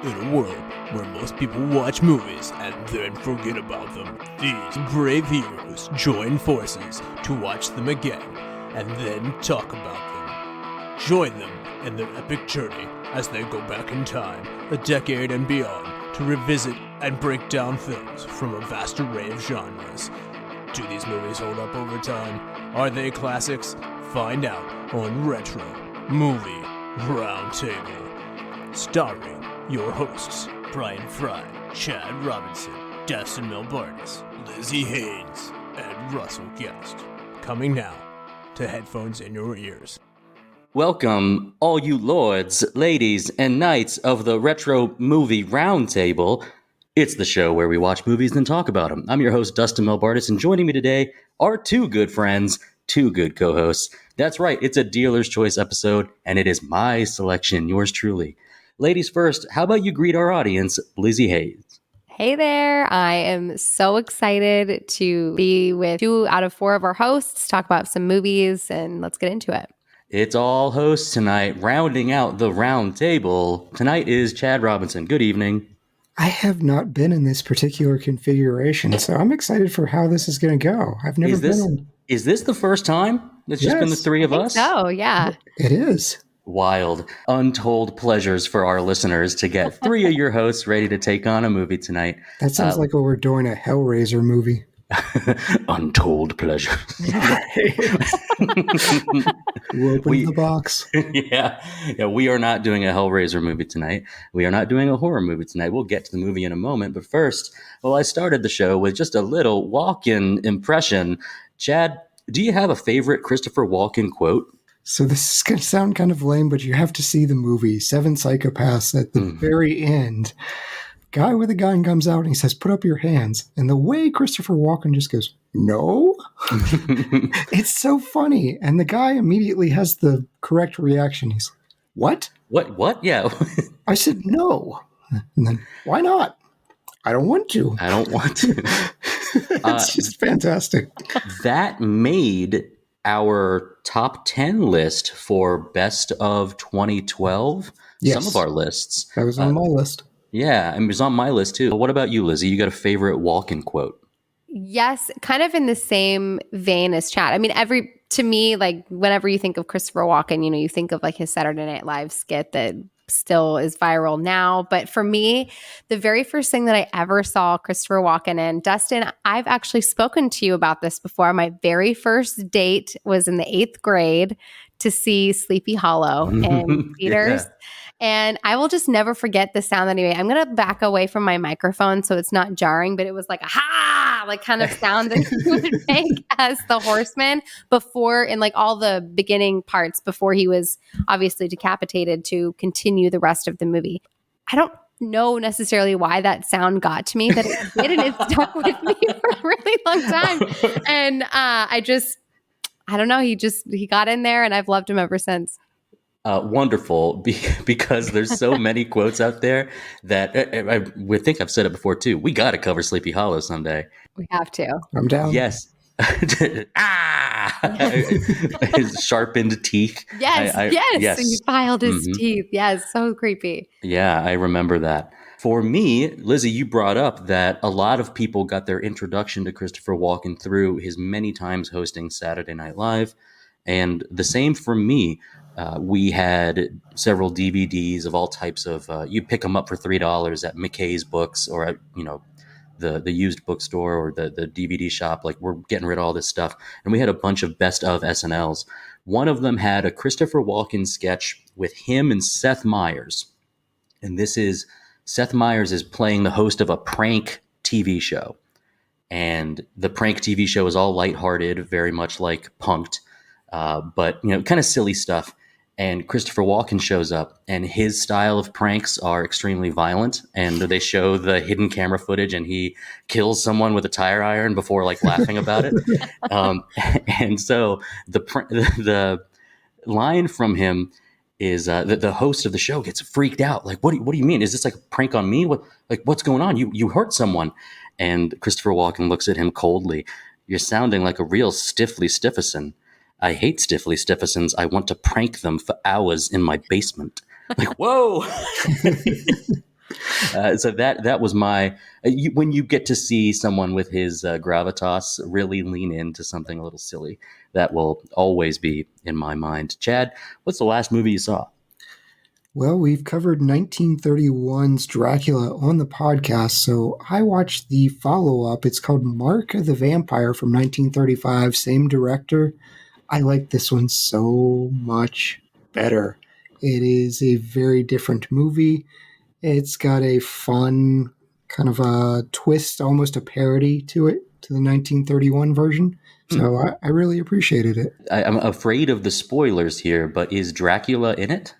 In a world where most people watch movies and then forget about them, these brave heroes join forces to watch them again and then talk about them. Join them in their epic journey as they go back in time, a decade and beyond, to revisit and break down films from a vast array of genres. Do these movies hold up over time? Are they classics? Find out on Retro Movie Roundtable. Starring your hosts, Brian Fry, Chad Robinson, Dustin Melbardis, Lizzie Haynes, and Russell Guest. Coming now to headphones in your ears. Welcome, all you lords, ladies, and knights of the Retro Movie Roundtable. It's the show where we watch movies and talk about them. I'm your host, Dustin Melbardis, and joining me today are two good friends, two good co-hosts. That's right, it's a dealer's choice episode, and it is my selection, yours truly. Ladies first, how about you greet our audience, Lizzie Haynes? Hey there. I am so excited to be with 2 out of 4 of our hosts, talk about some movies, and let's get into it. It's all hosts tonight, rounding out the round table. Tonight is Chad Robinson. Good evening. I have not been in this particular configuration, so I'm excited for how this is going to go. I've never been. Is this the first time? It's just been the three of us? Oh, yeah. It is. Wild, untold pleasures for our listeners to get 3 of your hosts ready to take on a movie tonight. That sounds like we're doing a Hellraiser movie. Untold pleasures. We'll open the box. Yeah, we are not doing a Hellraiser movie tonight. We are not doing a horror movie tonight. We'll get to the movie in a moment. But first, I started the show with just a little Walken impression. Chad, do you have a favorite Christopher Walken quote? So this is going to sound kind of lame, but you have to see the movie Seven Psychopaths at the very end. Guy with a gun comes out and he says, "Put up your hands." And the way Christopher Walken just goes, "No." It's so funny. And the guy immediately has the correct reaction. He's like, "What? What? Yeah. I said, "No." And then, "Why not?" "I don't want to." I don't want to. It's just fantastic. That made our top 10 list for best of 2012. Yes. Some of our lists. That was on my list. Yeah, and it was on my list too. What about you, Lizzie? You got a favorite Walken quote? Yes, kind of in the same vein as Chad. I mean, to me, like whenever you think of Christopher Walken, you think of like his Saturday Night Live skit that still is viral now. But for me, the very first thing that I ever saw Christopher Walken in, Dustin, I've actually spoken to you about this before. My very first date was in the 8th grade to see Sleepy Hollow in theaters. Yeah. And I will just never forget the sound that he made. I'm going to back away from my microphone so it's not jarring, but it was like a ha, like kind of sound that he would make as the horseman before, in like all the beginning parts before he was obviously decapitated to continue the rest of the movie. I don't know necessarily why that sound got to me, but it did, and it stuck with me for a really long time. And I don't know. He got in there, and I've loved him ever since. Wonderful, because there's so many quotes out there that I would think I've said it before too. We got to cover Sleepy Hollow someday. We have to. I'm down. Yes. His sharpened teeth. Yes. He filed his teeth. Yes, so creepy. Yeah, I remember that. For me, Lizzie, you brought up that a lot of people got their introduction to Christopher Walken through his many times hosting Saturday Night Live. And the same for me. We had several DVDs of all types of, you pick them up for $3 at McKay's Books or at, the used bookstore or the DVD shop. Like, we're getting rid of all this stuff. And we had a bunch of best of SNLs. One of them had a Christopher Walken sketch with him and Seth Meyers. And Seth Meyers is playing the host of a prank TV show. And the prank TV show is all lighthearted, very much like Punk'd, but, kind of silly stuff. And Christopher Walken shows up, and his style of pranks are extremely violent. And they show the hidden camera footage, and he kills someone with a tire iron before laughing about it. And so the line from him is the host of the show gets freaked out. Like, what do you mean? Is this like a prank on me? What's going on? You hurt someone. And Christopher Walken looks at him coldly. "You're sounding like a real stiffly stiffison. I hate stiffly stiffisons. I want to prank them for hours in my basement." Like, whoa. So that was my when you get to see someone with his gravitas really lean into something a little silly, that will always be in my mind. Chad, what's the last movie you saw? Well, we've covered 1931's Dracula on the podcast, so I watched the follow-up. It's called Mark of the Vampire from 1935, same director. I like this one so much better. It is a very different movie. It's got a fun kind of a twist, almost a parody to it, to the 1931 version. So I really appreciated it. I'm afraid of the spoilers here, but is Dracula in it?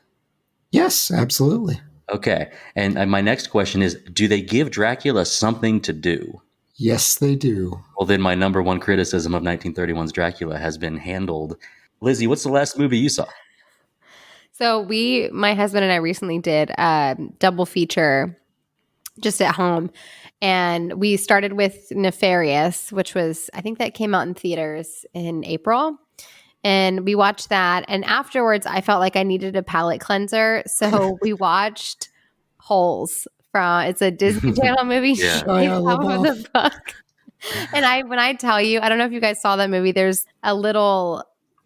Yes, absolutely. Okay. And my next question is, do they give Dracula something to do? Yes, they do. Well, then my number one criticism of 1931's Dracula has been handled. Lizzie, what's the last movie you saw? So my husband and I recently did a double feature just at home. And we started with Nefarious, which was, I think that came out in theaters in April. And we watched that. And afterwards, I felt like I needed a palate cleanser. So we watched Holes it's a Disney Channel movie. Yeah. Based off of the book. And when I tell you, I don't know if you guys saw that movie, there's a little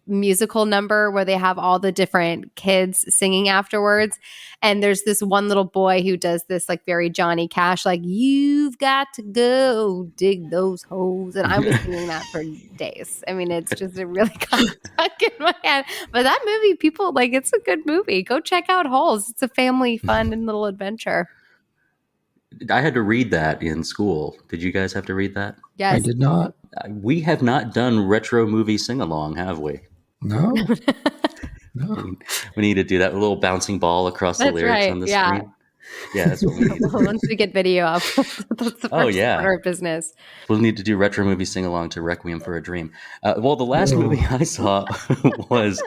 musical number where they have all the different kids singing afterwards. And there's this one little boy who does this like very Johnny Cash, like, you've got to go dig those holes. And I was singing that for days. I mean, it's just it really got stuck in my head. But that movie, people like, it's a good movie. Go check out Holes. It's a family fun and little adventure. I had to read that in school. Did you guys have to read that? Yes. I did not. We have not done retro movie sing-along, have we? No. No. We need to do that little bouncing ball across the lyrics on the screen. Yeah, that's what we need to do. Once we get video up, that's the first order of business. We'll need to do retro movie sing-along to Requiem for a Dream. Well, the last movie I saw was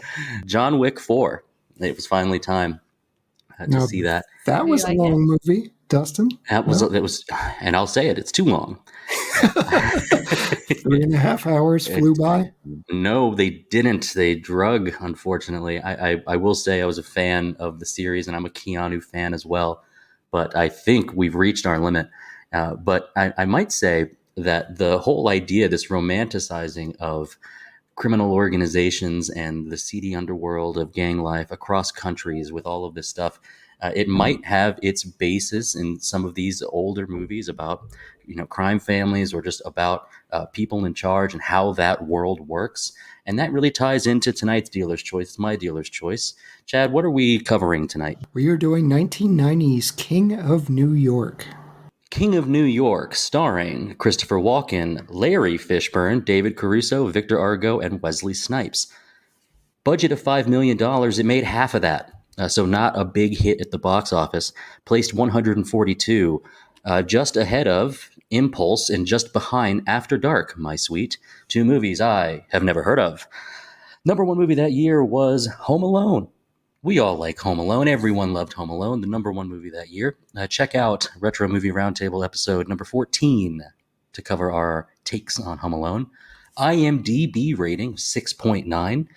John Wick 4. It was finally time to see that. That was a long movie, Dustin. It was, and I'll say it's too long. 3.5 hours flew by. No, they didn't. They drug, unfortunately. I will say I was a fan of the series, and I'm a Keanu fan as well. But I think we've reached our limit. But I might say that the whole idea, this romanticizing of criminal organizations and the seedy underworld of gang life across countries with all of this stuff, it might have its basis in some of these older movies about, crime families or just about people in charge and how that world works. And that really ties into tonight's Dealer's Choice. It's my Dealer's Choice. Chad, what are we covering tonight? We are doing 1990's King of New York. King of New York, starring Christopher Walken, Larry Fishburne, David Caruso, Victor Argo, and Wesley Snipes. Budget of $5 million. It made half of that. So not a big hit at the box office. Placed 142, just ahead of Impulse and just behind After Dark, my sweet. Two movies I have never heard of. Number one movie that year was Home Alone. We all like Home Alone. Everyone loved Home Alone, the number one movie that year. Check out Retro Movie Roundtable episode number 14 to cover our takes on Home Alone. IMDb rating, 6.9.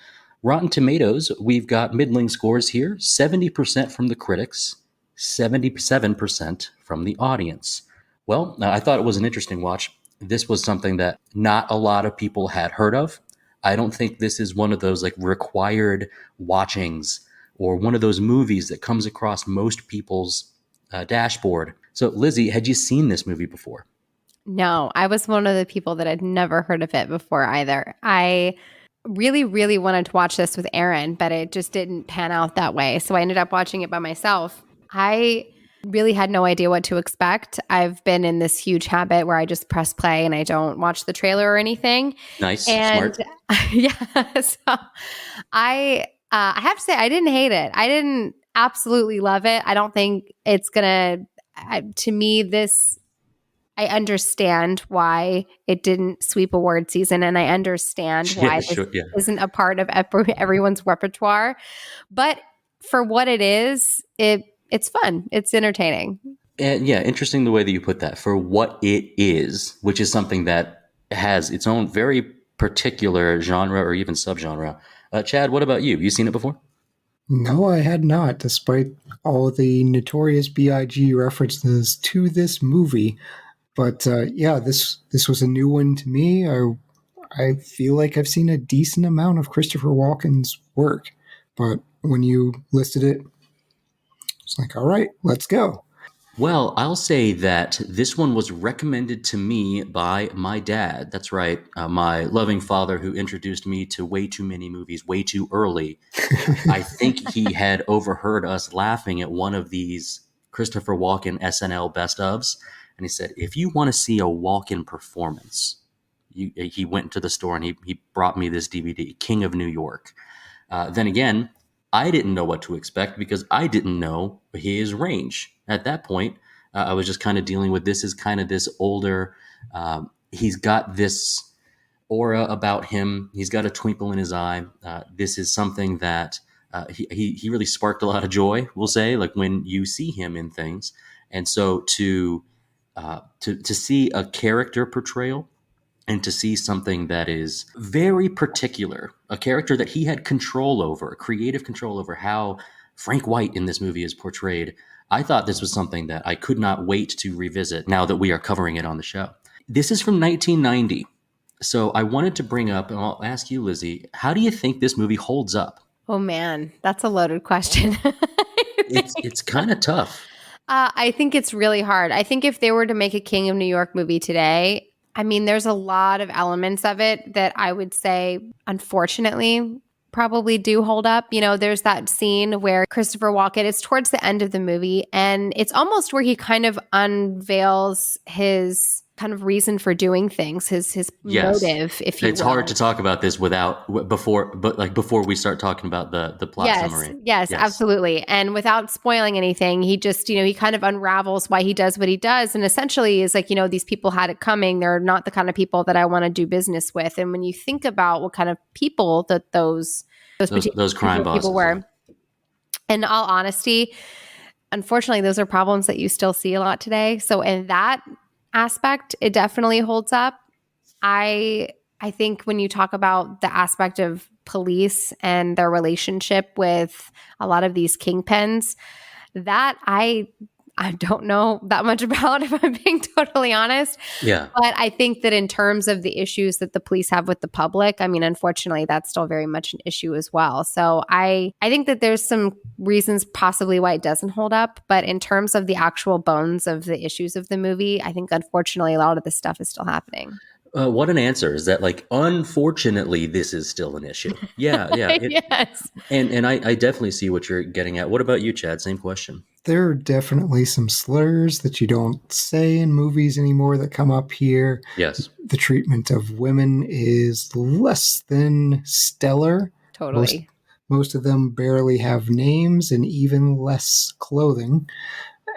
Rotten Tomatoes, we've got middling scores here. 70% from the critics, 77% from the audience. Well, I thought it was an interesting watch. This was something that not a lot of people had heard of. I don't think this is one of those like required watchings or one of those movies that comes across most people's dashboard. So, Lizzie, had you seen this movie before? No, I was one of the people that had never heard of it before either. I really, really wanted to watch this with Aaron, but it just didn't pan out that way. So I ended up watching it by myself. I really had no idea what to expect. I've been in this huge habit where I just press play and I don't watch the trailer or anything. Nice, and, smart. Yeah. So I have to say, I didn't hate it. I didn't absolutely love it. I don't think it's going to me, I understand why it didn't sweep award season, and I understand why this isn't a part of everyone's repertoire. But for what it is, it's fun. It's entertaining. And yeah, interesting the way that you put that. For what it is, which is something that has its own very particular genre or even subgenre. Chad, what about you? You seen it before? No, I had not, despite all the notorious BIG references to this movie. But yeah, this was a new one to me. I feel like I've seen a decent amount of Christopher Walken's work, but when you listed it, it's like, all right, let's go. Well, I'll say that this one was recommended to me by my dad. That's right, my loving father who introduced me to way too many movies way too early. I think he had overheard us laughing at one of these Christopher Walken SNL best ofs, and he said, "If you want to see a Walken performance," he went to the store and he brought me this DVD, King of New York. Then again, I didn't know what to expect because I didn't know his range. At that point, I was just kind of dealing with this is kind of this older, he's got this aura about him. He's got a twinkle in his eye. This is something that he really sparked a lot of joy, we'll say, like when you see him in things. And so to see a character portrayal and to see something that is very particular, a character that he had control over, creative control over how Frank White in this movie is portrayed, I thought this was something that I could not wait to revisit now that we are covering it on the show. This is from 1990. So I wanted to bring up, and I'll ask you, Lizzie, how do you think this movie holds up? Oh man, that's a loaded question. It's kind of tough. I think it's really hard. I think if they were to make a King of New York movie today, I mean, there's a lot of elements of it that I would say, unfortunately, probably do hold up. You know, there's that scene where Christopher Walken, it's towards the end of the movie, and it's almost where he kind of unveils his kind of reason for doing things, his Yes. motive, if you It's will. hard to talk about this before we start talking about the plot summary. Yes, absolutely. And without spoiling anything, he just, he kind of unravels why he does what he does. And essentially is like, these people had it coming. They're not the kind of people that I want to do business with. And when you think about what kind of people that those crime bosses people were, in all honesty, unfortunately, those are problems that you still see a lot today. So in that aspect, it definitely holds up. I think when you talk about the aspect of police and their relationship with a lot of these kingpins, that I don't know that much about, if I'm being totally honest. Yeah. But I think that in terms of the issues that the police have with the public, I mean, unfortunately, that's still very much an issue as well. So I think that there's some reasons possibly why it doesn't hold up. But in terms of the actual bones of the issues of the movie, I think unfortunately a lot of this stuff is still happening. What an answer. Is that like, unfortunately, this is still an issue. Yeah. Yes. And I definitely see what you're getting at. What about you, Chad? Same question. There are definitely some slurs that you don't say in movies anymore that come up here. Yes. The treatment of women is less than stellar. Totally. Most of them barely have names and even less clothing.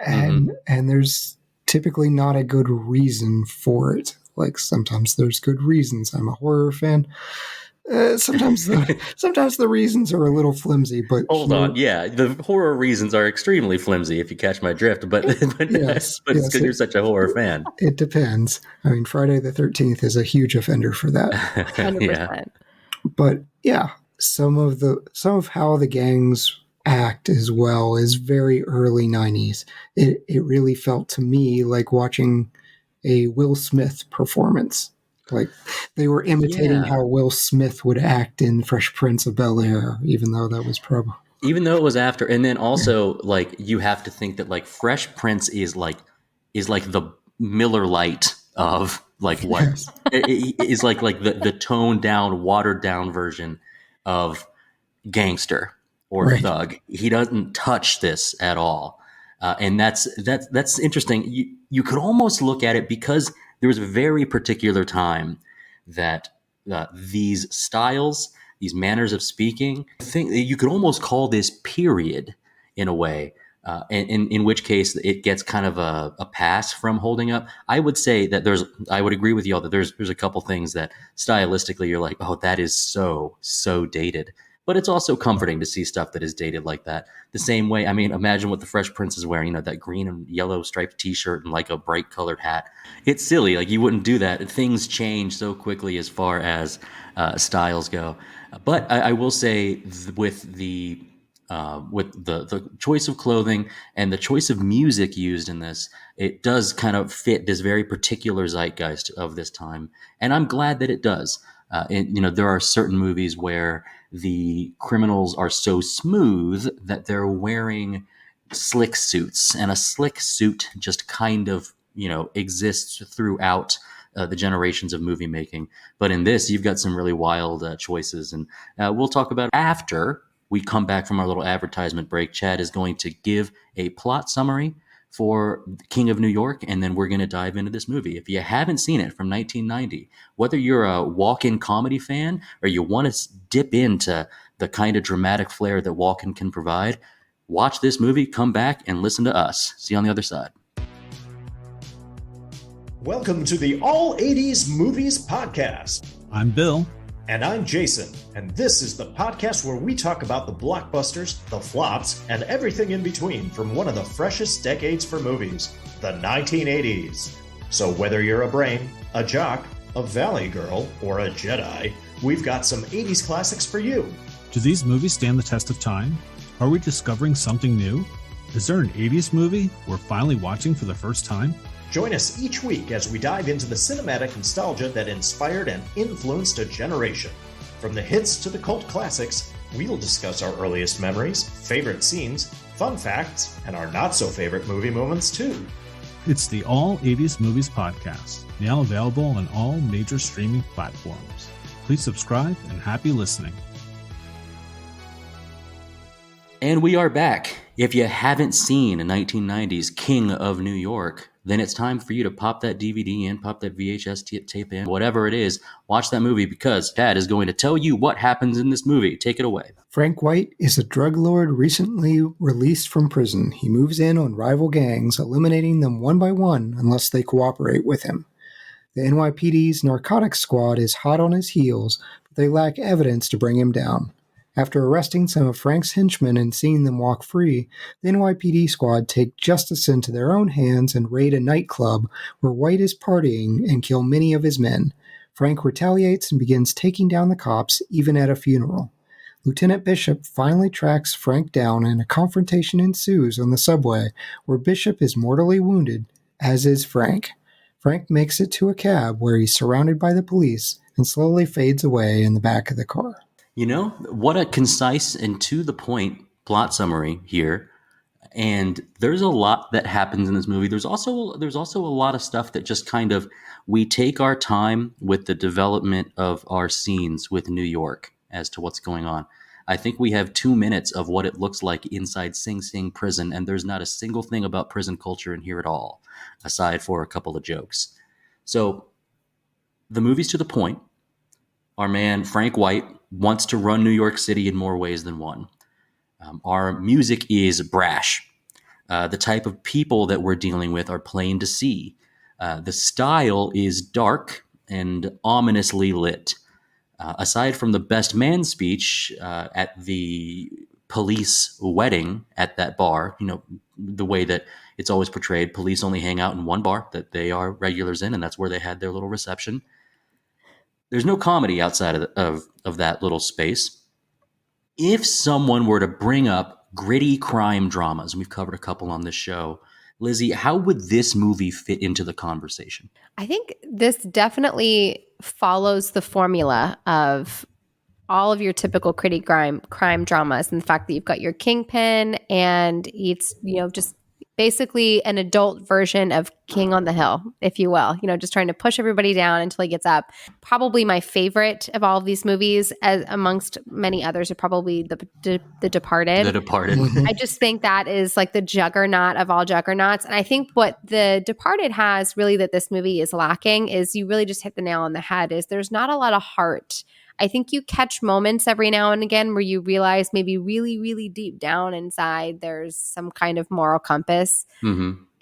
And there's typically not a good reason for it. Like sometimes there's good reasons. I'm a horror fan. Sometimes the reasons are a little flimsy, but hold on. Yeah, the horror reasons are extremely flimsy, if you catch my drift. But it's because you're such a horror fan. It depends. I mean, Friday the 13th is a huge offender for that. 100%. Yeah. But yeah, some of how the gangs act as well is very early 90s. It really felt to me like watching a Will Smith performance. Like they were imitating how Will Smith would act in Fresh Prince of Bel-Air, even though that was probably... Even though it was after. And then also, like, you have to think that, like, Fresh Prince is like the Miller Lite of, like, what is like the toned down, watered down version of gangster or thug. He doesn't touch this at all. And that's interesting. You could almost look at it because there was a very particular time that these styles, these manners of speaking, I think you could almost call this period in a way, in which case it gets kind of a pass from holding up. I would say that I would agree with you all that there's a couple things that stylistically you're like, oh, that is so dated. But it's also comforting to see stuff that is dated like that. The same way, I mean, imagine what the Fresh Prince is wearing, that green and yellow striped t-shirt and like a bright colored hat. It's silly. Like you wouldn't do that. Things change so quickly as far as styles go. But I will say with the with the choice of clothing and the choice of music used in this. It does kind of fit this very particular zeitgeist of this time, and I'm glad that it does. There are certain movies where the criminals are so smooth that they're wearing slick suits, and a slick suit just kind of exists throughout the generations of movie making. But in this, you've got some really wild choices, and we'll talk about after we come back from our little advertisement break. Chad is going to give a plot summary for King of New York, and then we're going to dive into this movie. If you haven't seen it from 1990, whether you're a Walken comedy fan or you want to dip into the kind of dramatic flair that Walken can provide, watch this movie, come back, and listen to us. See you on the other side. Welcome to the All 80s Movies Podcast. I'm Bill. And I'm Jason, and this is the podcast where we talk about the blockbusters, the flops, and everything in between from one of the freshest decades for movies, the 1980s. So whether you're a brain, a jock, a valley girl, or a Jedi, we've got some 80s classics for you. Do these movies stand the test of time? Are we discovering something new? Is there an 80s movie we're finally watching for the first time? Join us each week as we dive into the cinematic nostalgia that inspired and influenced a generation. From the hits to the cult classics, we'll discuss our earliest memories, favorite scenes, fun facts, and our not-so-favorite movie moments, too. It's the All 80s Movies Podcast, now available on all major streaming platforms. Please subscribe and happy listening. And we are back. If you haven't seen a 1990s King of New York, then it's time for you to pop that DVD in, pop that VHS tape in, whatever it is, watch that movie, because Chad is going to tell you what happens in this movie. Take it away. Frank White is a drug lord recently released from prison. He moves in on rival gangs, eliminating them one by one unless they cooperate with him. The NYPD's narcotics squad is hot on his heels, but they lack evidence to bring him down. After arresting some of Frank's henchmen and seeing them walk free, the NYPD squad take justice into their own hands and raid a nightclub where White is partying and kill many of his men. Frank retaliates and begins taking down the cops, even at a funeral. Lieutenant Bishop finally tracks Frank down, and a confrontation ensues on the subway where Bishop is mortally wounded, as is Frank. Frank makes it to a cab where he's surrounded by the police and slowly fades away in the back of the car. You know, what a concise and to the point plot summary here. And there's a lot that happens in this movie. There's also a lot of stuff that just kind of, we take our time with the development of our scenes with New York as to what's going on. I think we have 2 minutes of what it looks like inside Sing Sing prison, and there's not a single thing about prison culture in here at all, aside for a couple of jokes. So the movie's to the point. Our man, Frank White, wants to run New York City in more ways than one. Our music is brash. The type of people that we're dealing with are plain to see. The style is dark and ominously lit. Aside from the best man speech at the police wedding at that bar, the way that it's always portrayed, police only hang out in one bar that they are regulars in, and that's where they had their little reception. There's no comedy outside of that little space. If someone were to bring up gritty crime dramas, and we've covered a couple on this show, Lizzie, how would this movie fit into the conversation? I think this definitely follows the formula of all of your typical gritty crime dramas, and the fact that you've got your kingpin, and it's just basically an adult version of King on the Hill, if you will, just trying to push everybody down until he gets up. Probably my favorite of all of these movies, as amongst many others, are probably The Departed. The Departed. I just think that is like the juggernaut of all juggernauts. And I think what The Departed has really that this movie is lacking is, you really just hit the nail on the head, is there's not a lot of heart. I think you catch moments every now and again where you realize maybe really, really deep down inside there's some kind of moral compass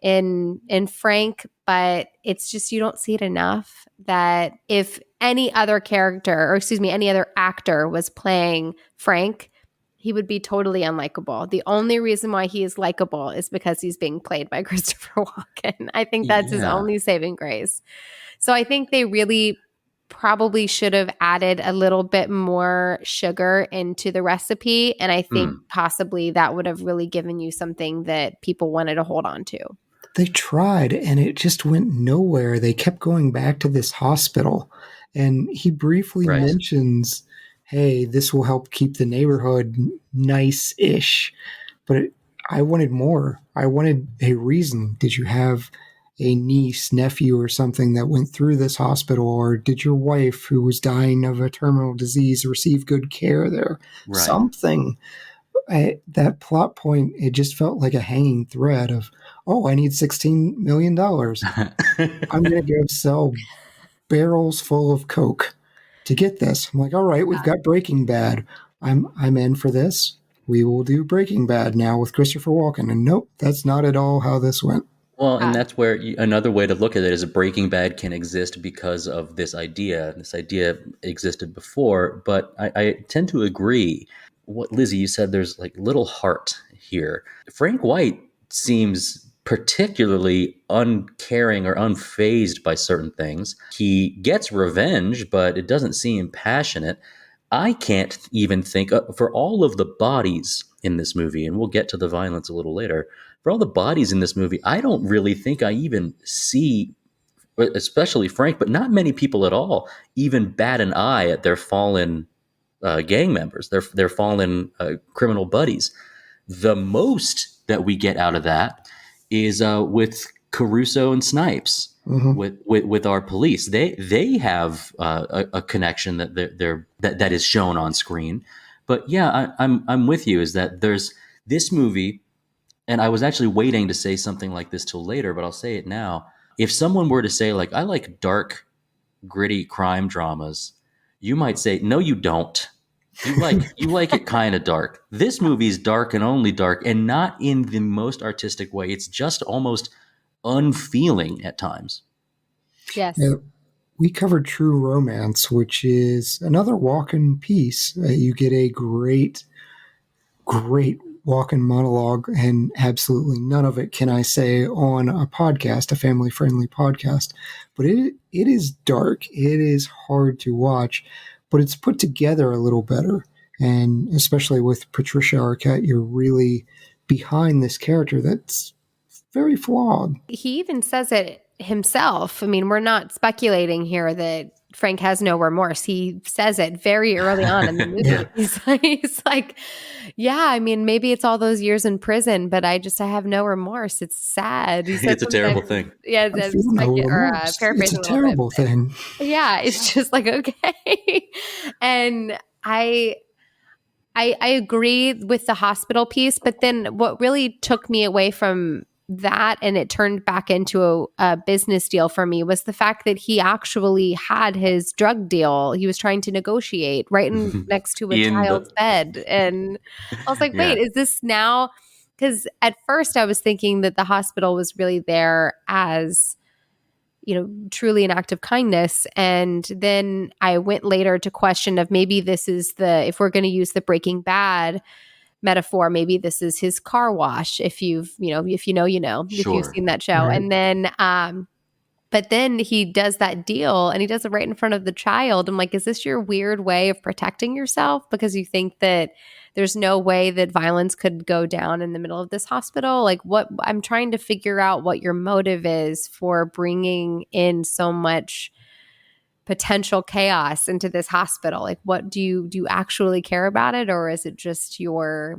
in Frank, but it's just, you don't see it enough. That if any other any other actor was playing Frank, he would be totally unlikable. The only reason why he is likable is because he's being played by Christopher Walken. I think that's his only saving grace. So I think they really probably should have added a little bit more sugar into the recipe. And I think possibly that would have really given you something that people wanted to hold on to. They tried, and it just went nowhere. They kept going back to this hospital, and he briefly mentions, hey, this will help keep the neighborhood nice-ish. But I wanted more. I wanted a reason. Did you have a niece, nephew, or something that went through this hospital? Or did your wife, who was dying of a terminal disease, receive good care there? Right. Something. That plot point, it just felt like a hanging thread of, oh, I need $16 million. I'm going to go sell barrels full of Coke to get this. I'm like, all right, we've got Breaking Bad. I'm in for this. We will do Breaking Bad now with Christopher Walken. And nope, that's not at all how this went. Well, and that's where another way to look at it is a Breaking Bad can exist because of this idea. This idea existed before, but I tend to agree. What, Lizzie, you said there's like little heart here. Frank White seems particularly uncaring or unfazed by certain things. He gets revenge, but it doesn't seem passionate. I can't even think for all of the bodies in this movie, and we'll get to the violence a little later. For all the bodies in this movie, I don't really think I even see, especially Frank, but not many people at all, even bat an eye at their fallen gang members, their fallen criminal buddies. The most that we get out of that is with Caruso and Snipes, with our police. They have a connection that is shown on screen. But yeah, I'm with you. Is that there's this movie, and I was actually waiting to say something like this till later, but I'll say it now. If someone were to say, like, I like dark, gritty crime dramas, you might say, no, you don't. You like it kind of dark. This movie's dark and only dark, and not in the most artistic way. It's just almost unfeeling at times. Yes. Yeah, we covered True Romance, which is another Walken piece. You get a great Walken monologue, and absolutely none of it can I say on a podcast, a family-friendly podcast. But it is dark. It is hard to watch, but it's put together a little better. And especially with Patricia Arquette, you're really behind this character that's very flawed. He even says it himself. I mean, we're not speculating here that Frank has no remorse. He says it very early on in the movie. Yeah. He's like, yeah, I mean, maybe it's all those years in prison, but I have no remorse. It's sad. It's a terrible thing. Yeah, it's a terrible thing. Yeah, it's just like, okay. And I agree with the hospital piece, but then what really took me away from that, and it turned back into a business deal for me, was the fact that he actually had his drug deal. He was trying to negotiate right next to a child's bed. And I was like, wait, is this now? Because at first I was thinking that the hospital was really there as, truly an act of kindness. And then I went later to question of maybe this is if we're going to use the Breaking Bad metaphor, maybe this is his car wash. If you've seen that show. Right. And then, but then he does that deal and he does it right in front of the child. I'm like, is this your weird way of protecting yourself? Because you think that there's no way that violence could go down in the middle of this hospital? Like, what? I'm trying to figure out what your motive is for bringing in so much potential chaos into this hospital. Like, what do you actually care about it, or is it just your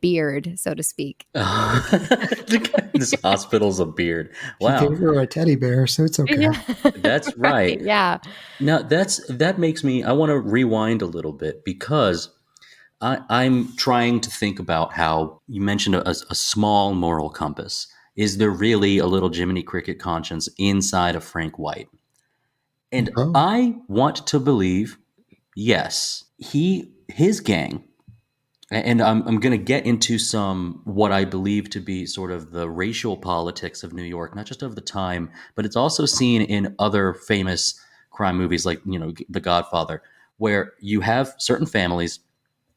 beard, so to speak? This hospital's a beard. Wow. He gave her a teddy bear, so it's okay. Yeah. That's right. Yeah. Now that makes me, I want to rewind a little bit, because I'm trying to think about how you mentioned a small moral compass. Is there really a little Jiminy Cricket conscience inside of Frank White? And I want to believe, yes, his gang, and I'm going to get into what I believe to be sort of the racial politics of New York, not just of the time, but it's also seen in other famous crime movies like, The Godfather, where you have certain families.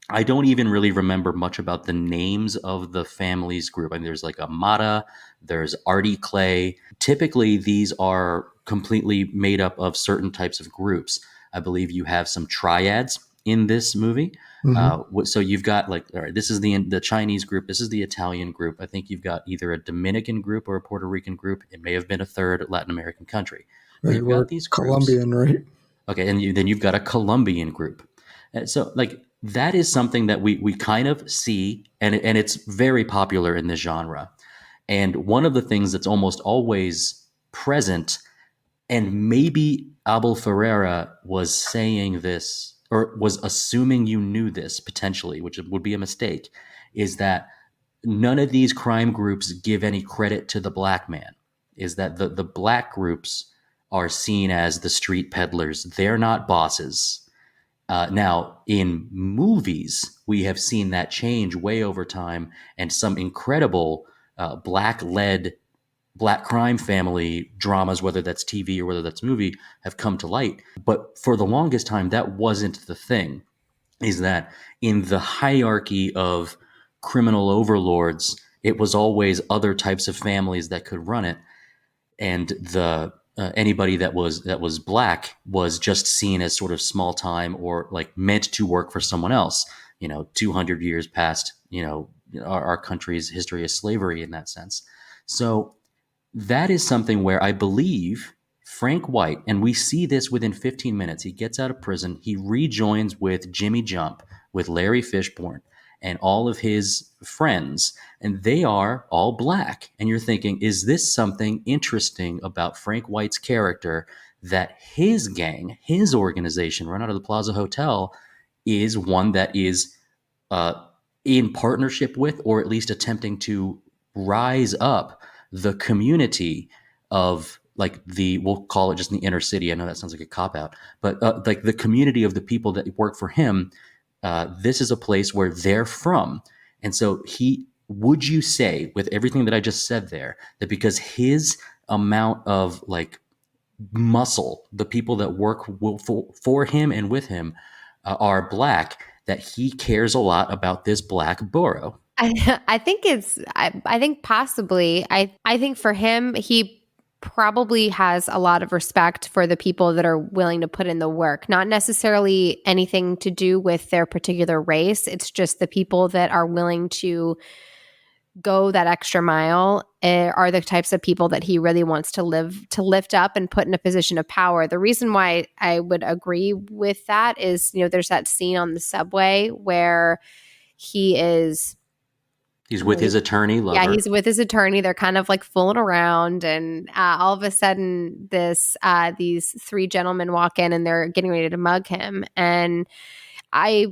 I don't even really remember much about the names of the families group. I mean, there's like Amata, there's Artie Clay. Typically, these are completely made up of certain types of groups. I believe you have some triads in this movie. So you've got like, all right, this is the Chinese group. This is the Italian group. I think you've got either a Dominican group or a Puerto Rican group. It may have been a third Latin American country. Right, You've got these groups. Colombian, right? Okay, and then you've got a Colombian group. So like that is something that we kind of see, and it's very popular in this genre. And one of the things that's almost always present, and maybe Abel Ferreira was saying this, or was assuming you knew this potentially, which would be a mistake, is that none of these crime groups give any credit to the black man. Is that the black groups are seen as the street peddlers. They're not bosses. Now, in movies, we have seen that change way over time, and some incredible black-led black crime family dramas, whether that's TV or whether that's movie, have come to light. But for the longest time, that wasn't the thing, is that in the hierarchy of criminal overlords, it was always other types of families that could run it. And the anybody that was black was just seen as sort of small time or like meant to work for someone else, 200 years past, our country's history of slavery in that sense. So that is something where I believe Frank White, and we see this within 15 minutes, he gets out of prison, he rejoins with Jimmy Jump, with Larry Fishburne, and all of his friends, and they are all black. And you're thinking, is this something interesting about Frank White's character, that his gang, his organization, run out of the Plaza Hotel, is one that is in partnership with, or at least attempting to rise up the community of like we'll call it just the inner city. I know that sounds like a cop out, but like the community of the people that work for him. This is a place where they're from. And so would you say, with everything that I just said there, that because his amount of like muscle, the people that work for him and with him are black, that he cares a lot about this black borough? I think possibly. I think for him, he probably has a lot of respect for the people that are willing to put in the work, not necessarily anything to do with their particular race. It's just the people that are willing to go that extra mile are the types of people that he really wants to lift up and put in a position of power. The reason why I would agree with that is, there's that scene on the subway where he's with his attorney lover. Yeah, he's with his attorney. They're kind of like fooling around, and all of a sudden, these three gentlemen walk in and they're getting ready to mug him. And I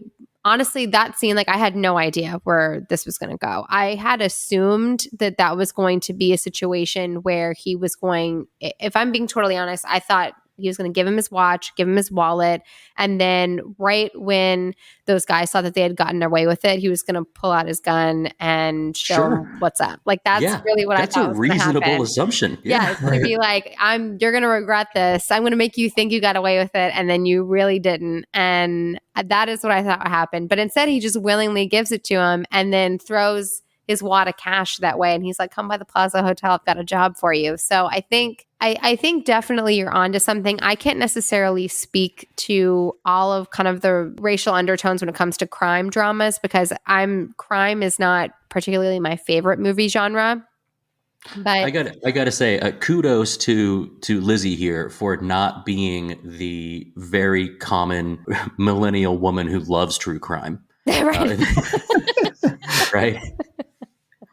honestly, that scene, like I had no idea where this was going to go. I had assumed that was going to be a situation where he was going. If I'm being totally honest, I thought he was going to give him his watch, give him his wallet, and then right when those guys thought that they had gotten away with it, he was going to pull out his gun and show them what's up. Like that's really what I thought was going to happen. That's a reasonable assumption. Yeah, it's going to be like, you're going to regret this. I'm going to make you think you got away with it, and then you really didn't. And that is what I thought happened. But instead, he just willingly gives it to him and then throws his wad of cash that way. And he's like, come by the Plaza Hotel. I've got a job for you. So I think definitely you're onto something. I can't necessarily speak to all of kind of the racial undertones when it comes to crime dramas, because crime is not particularly my favorite movie genre. But I gotta say, kudos to Lizzie here for not being the very common millennial woman who loves true crime. Right. Right.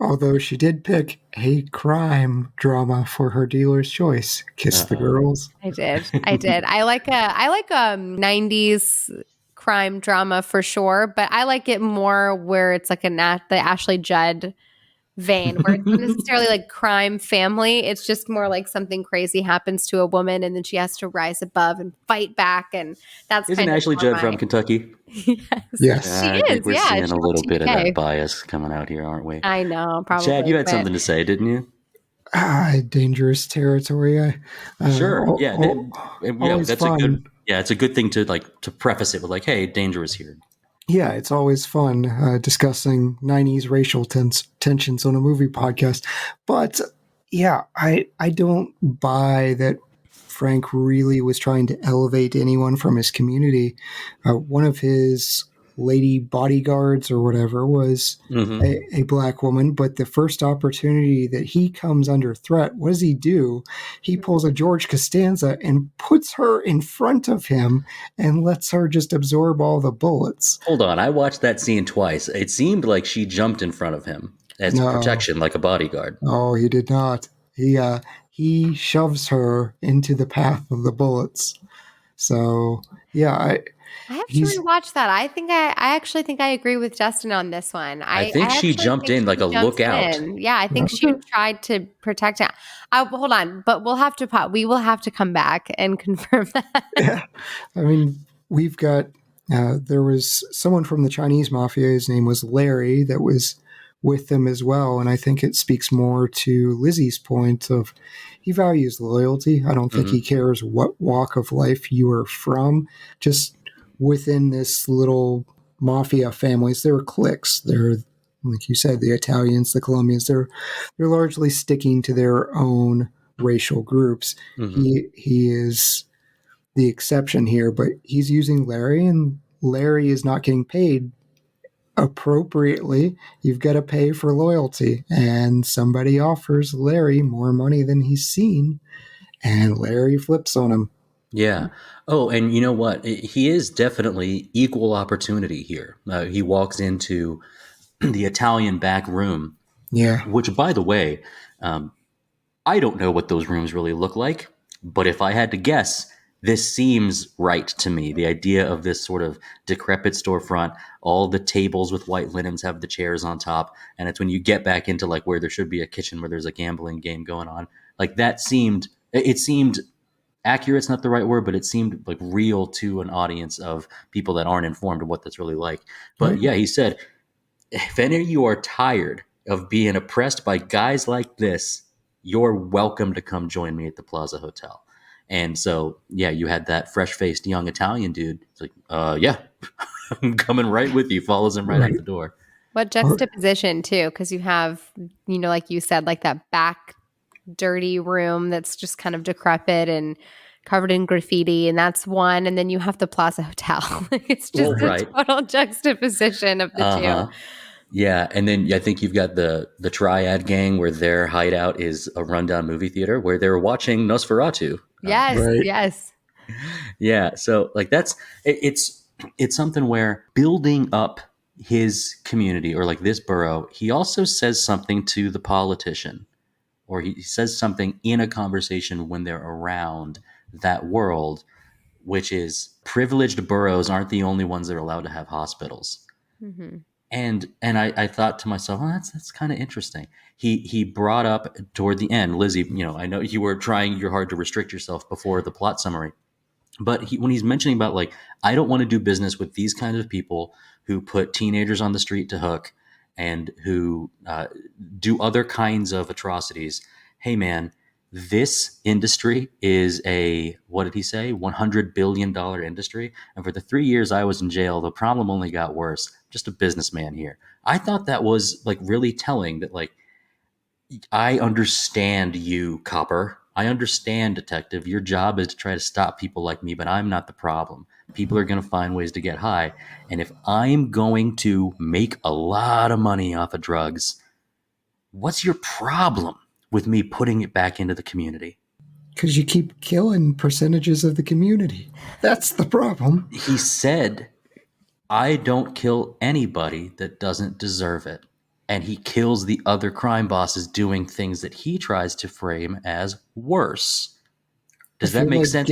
Although she did pick a crime drama for her dealer's choice, Kiss the Girls. I did. I like a 90s crime drama for sure, but I like it more where it's like the Ashley Judd vein, where it's not necessarily like crime family. It's just more like something crazy happens to a woman and then she has to rise above and fight back. And that's Isn't Ashley Judd from Kentucky? Yes. She I is. think we're seeing a little bit of TK. that bias coming out here, aren't we? I know, probably. Chad, you had something to say, didn't you? Dangerous territory. Sure. That's fun. a good. Yeah, it's a good thing to preface it with like, "Hey, dangerous here." Yeah, it's always fun discussing 90s racial tensions on a movie podcast. But yeah, I don't buy that Frank really was trying to elevate anyone from his community. One of his lady bodyguards or whatever was a black woman, but the first opportunity that he comes under threat, what does he do? He pulls a George Costanza and puts her in front of him and lets her just absorb all the bullets. Hold on, I watched that scene twice. It seemed like she jumped in front of him as protection, like a bodyguard. Oh, he did not. He shoves her into the path of the bullets. So yeah, I have to rewatch that. I actually think I agree with Dustin on this one. I think she jumped in like a lookout. Yeah, I think she tried to protect him. Hold on, but we will have to come back and confirm that. Yeah. I mean, we've got there was someone from the Chinese mafia. His name was Larry. That was with them as well, and I think it speaks more to Lizzie's point of he values loyalty. I don't think he cares what walk of life you are from. Just within this little mafia families, there are cliques. They're, like you said, the Italians, the Colombians. They're largely sticking to their own racial groups. He is the exception here, but he's using Larry, and Larry is not getting paid appropriately. You've got to pay for loyalty, and somebody offers Larry more money than he's seen, and Larry flips on him. Yeah. Oh, and you know what? He is definitely equal opportunity here. He walks into the Italian back room. Yeah. Which, by the way, I don't know what those rooms really look like, but if I had to guess, this seems right to me. The idea of this sort of decrepit storefront, all the tables with white linens have the chairs on top, and it's when you get back into like where there should be a kitchen where there's a gambling game going on. Like that seemed accurate's not the right word, but it seemed like real to an audience of people that aren't informed of what that's really like. But yeah, he said, if any of you are tired of being oppressed by guys like this, you're welcome to come join me at the Plaza Hotel. And so, yeah, you had that fresh-faced young Italian dude. It's like, yeah, I'm coming right with you. Follows him right out the door. What juxtaposition, too, because you have, like you said, like that back dirty room that's just kind of decrepit and covered in graffiti, and that's one. And then you have the Plaza Hotel. It's just a total juxtaposition of the two. Yeah, and then I think you've got the Triad gang where their hideout is a rundown movie theater where they're watching Nosferatu. Yes. Yeah, so like it's something where building up his community or like this borough, he also says something to the politician, or he says something in a conversation when they're around that world, which is privileged boroughs aren't the only ones that are allowed to have hospitals. And I thought to myself, well, that's kind of interesting. He brought up toward the end, Lizzie, I know you were trying your hard to restrict yourself before the plot summary, but when he's mentioning about like, I don't want to do business with these kinds of people who put teenagers on the street to hook and who do other kinds of atrocities. Hey, man, this industry is what did he say? $100 billion industry. And for the 3 years I was in jail, the problem only got worse. Just a businessman here. I thought that was like really telling that like, I understand you, copper. I understand, detective. Your job is to try to stop people like me, but I'm not the problem. People are going to find ways to get high. And if I'm going to make a lot of money off of drugs, what's your problem with me putting it back into the community? Because you keep killing percentages of the community. That's the problem. He said, I don't kill anybody that doesn't deserve it. And he kills the other crime bosses doing things that he tries to frame as worse. Does that make sense?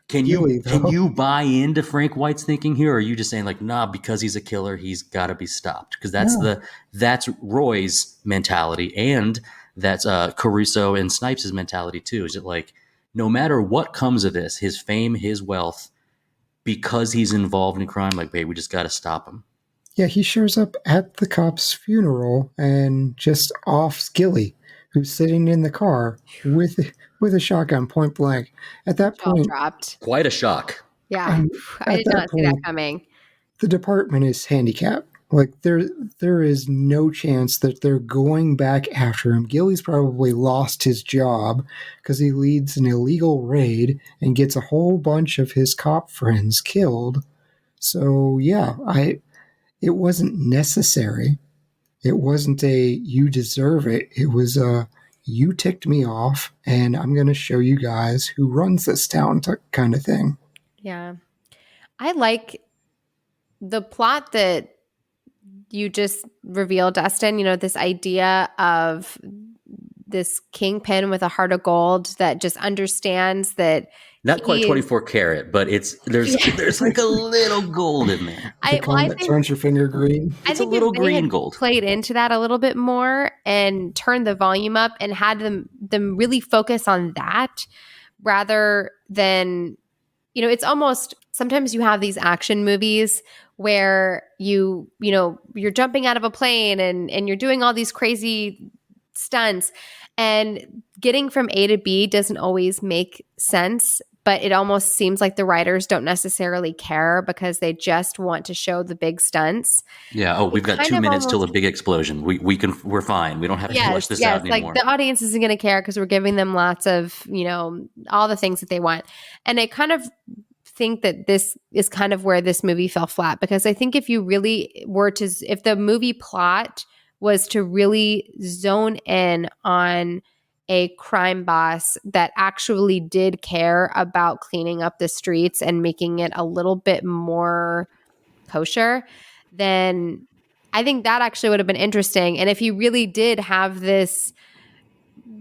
Can you buy into Frank White's thinking here? Or are you just saying like, nah, because he's a killer, he's got to be stopped? Because that's Roy's mentality, and that's Caruso and Snipes' mentality too. Is it like, no matter what comes of this, his fame, his wealth, because he's involved in crime, like, babe, we just got to stop him. Yeah, he shows up at the cop's funeral and just offs Gilly, who's sitting in the car with a shotgun point blank. At that point, dropped. Quite a shock. Yeah, I did not see that coming. The department is handicapped. Like there is no chance that they're going back after him. Gilly's probably lost his job because he leads an illegal raid and gets a whole bunch of his cop friends killed. So yeah, it wasn't necessary. It wasn't a you deserve it. It was a you ticked me off and I'm going to show you guys who runs this town kind of thing. Yeah. I like the plot that you just revealed, Dustin, this idea of this kingpin with a heart of gold that just understands that Not quite 24 karat, but there's like a little gold in there. I think turns your finger green. It's a little green gold. Played into that a little bit more and turned the volume up and had them really focus on that rather than, it's almost sometimes you have these action movies where you're jumping out of a plane and you're doing all these crazy stunts and getting from A to B doesn't always make sense, but it almost seems like the writers don't necessarily care because they just want to show the big stunts. Yeah. Oh, we've got 2 minutes till a big explosion. We're fine. We don't have to flush this out anymore. Like the audience isn't going to care because we're giving them lots of, all the things that they want. And I kind of think that this is kind of where this movie fell flat, because I think if you really were to, if the movie plot was to really zone in on a crime boss that actually did care about cleaning up the streets and making it a little bit more kosher, then I think that actually would have been interesting. And if you really did have this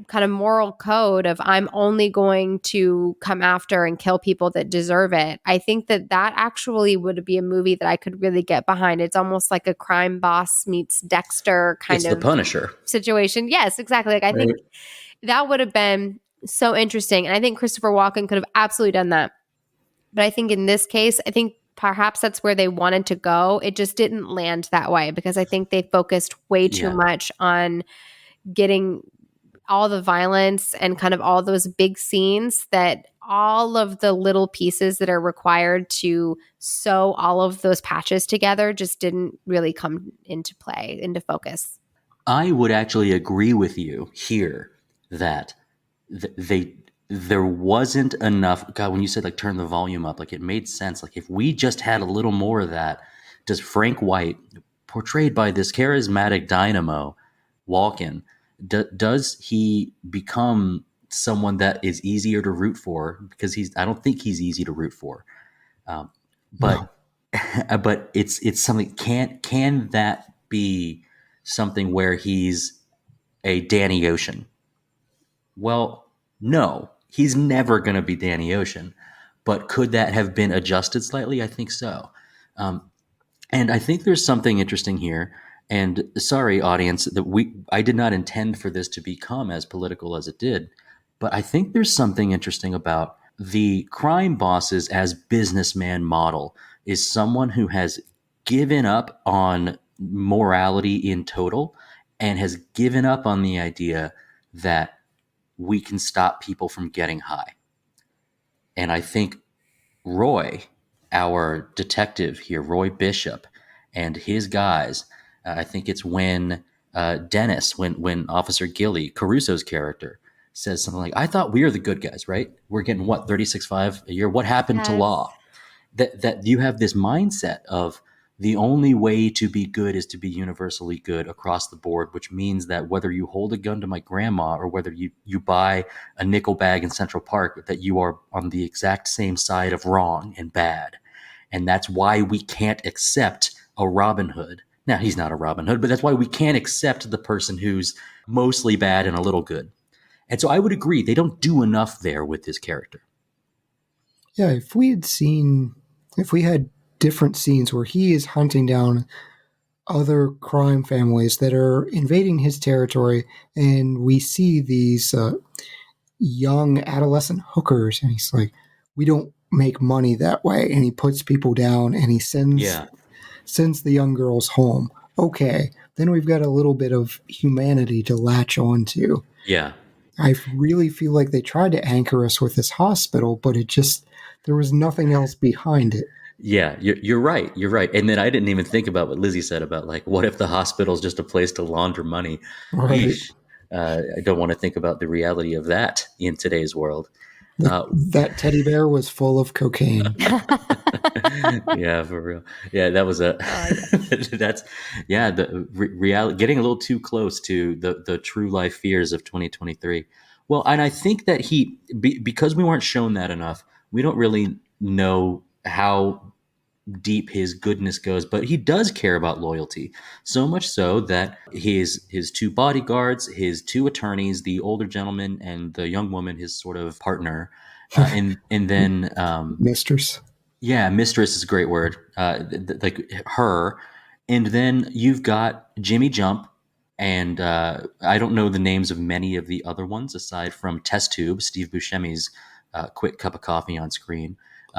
kind of moral code of I'm only going to come after and kill people that deserve it, I think that actually would be a movie that I could really get behind. It's almost like a crime boss meets Dexter kind of the Punisher situation. Yes, exactly. Like I think that would have been so interesting. And I think Christopher Walken could have absolutely done that. But I think in this case, I think perhaps that's where they wanted to go. It just didn't land that way because I think they focused way too much on getting all the violence and kind of all those big scenes that all of the little pieces that are required to sew all of those patches together just didn't really come into play, into focus. I would actually agree with you here that there wasn't enough. God, when you said like turn the volume up, like it made sense. Like if we just had a little more of that, does Frank White, portrayed by this charismatic dynamo, Walken, does he become someone that is easier to root for? Because I don't think he's easy to root for. But it's something. Can that be something where he's a Danny Ocean? Well, no, he's never going to be Danny Ocean. But could that have been adjusted slightly? I think so. And I think there's something interesting here. And sorry, audience, that I did not intend for this to become as political as it did. But I think there's something interesting about the crime bosses as businessman model is someone who has given up on morality in total and has given up on the idea that we can stop people from getting high. And I think Roy, our detective here, Roy Bishop, and his guys, I think it's when Dennis, when Officer Gilly, Caruso's character, says something like, I thought we were the good guys, right? We're getting, what, $36,500 a year? What happened to law? That you have this mindset of the only way to be good is to be universally good across the board, which means that whether you hold a gun to my grandma or whether you buy a nickel bag in Central Park, that you are on the exact same side of wrong and bad. And that's why we can't accept a Robin Hood. Now, he's not a Robin Hood, but that's why we can't accept the person who's mostly bad and a little good. And so I would agree, they don't do enough there with this character. Yeah, if we had different scenes where he is hunting down other crime families that are invading his territory, and we see these young adolescent hookers, and he's like, we don't make money that way, and he puts people down, and he sends the young girls home. Okay, then we've got a little bit of humanity to latch on to. Yeah. I really feel like they tried to anchor us with this hospital, but there was nothing else behind it. Yeah, you're right. You're right. And then I didn't even think about what Lizzie said about like, what if the hospital's just a place to launder money? Right. Yeesh. I don't want to think about the reality of that in today's world. That teddy bear was full of cocaine. Yeah, for real. Yeah, that was a. That's the reality. Getting a little too close to the true life fears of 2023. Well, and I think that because we weren't shown that enough, we don't really know how deep his goodness goes, but he does care about loyalty. So much so that his two bodyguards, his two attorneys, the older gentleman and the young woman, his sort of partner, and then Mistress. yeah, mistress is a great word. Like her, and then you've got Jimmy Jump, and I don't know the names of many of the other ones aside from Test Tube, Steve Buscemi's quick cup of coffee on screen.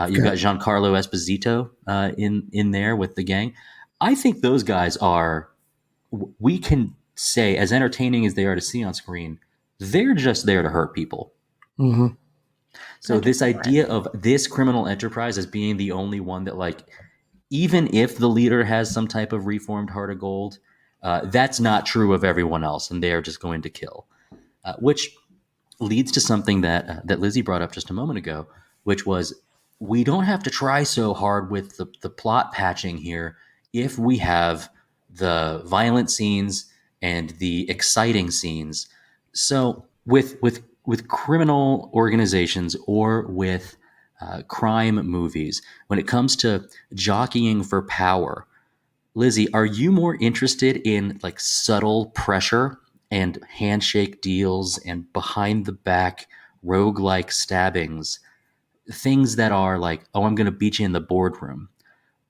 You've got Giancarlo Esposito in there with the gang. I think those guys are. We can say as entertaining as they are to see on screen, they're just there to hurt people. Mm-hmm. So this idea of this criminal enterprise as being the only one that, like, even if the leader has some type of reformed heart of gold, that's not true of everyone else, and they are just going to kill. Which leads to something that Lizzie brought up just a moment ago, which was we don't have to try so hard with the plot patching here if we have the violent scenes and the exciting scenes. So with criminal organizations or with crime movies, when it comes to jockeying for power, Lizzie, are you more interested in like subtle pressure and handshake deals and behind the back roguelike stabbings, things that are like, oh, I'm going to beat you in the boardroom?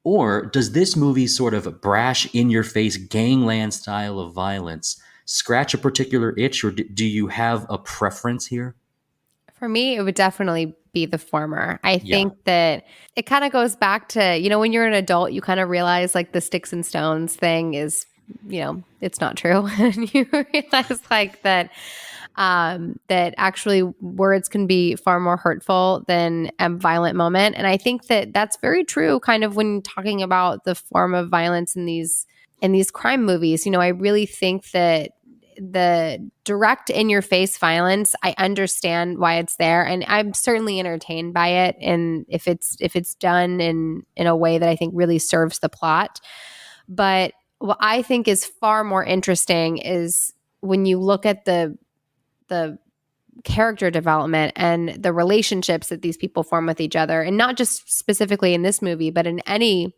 Or does this movie sort of brash in your face gangland style of violence scratch a particular itch, or do you have a preference here? For me, it would definitely be the former. I think that it kind of goes back to, when you're an adult, you kind of realize like the sticks and stones thing is, it's not true. And you realize like that actually words can be far more hurtful than a violent moment. And I think that that's very true kind of when talking about the form of violence in these crime movies. I really think that the direct in your face violence, I understand why it's there, and I'm certainly entertained by it. And if it's done in a way that I think really serves the plot. But what I think is far more interesting is when you look at the character development and the relationships that these people form with each other, and not just specifically in this movie, but in any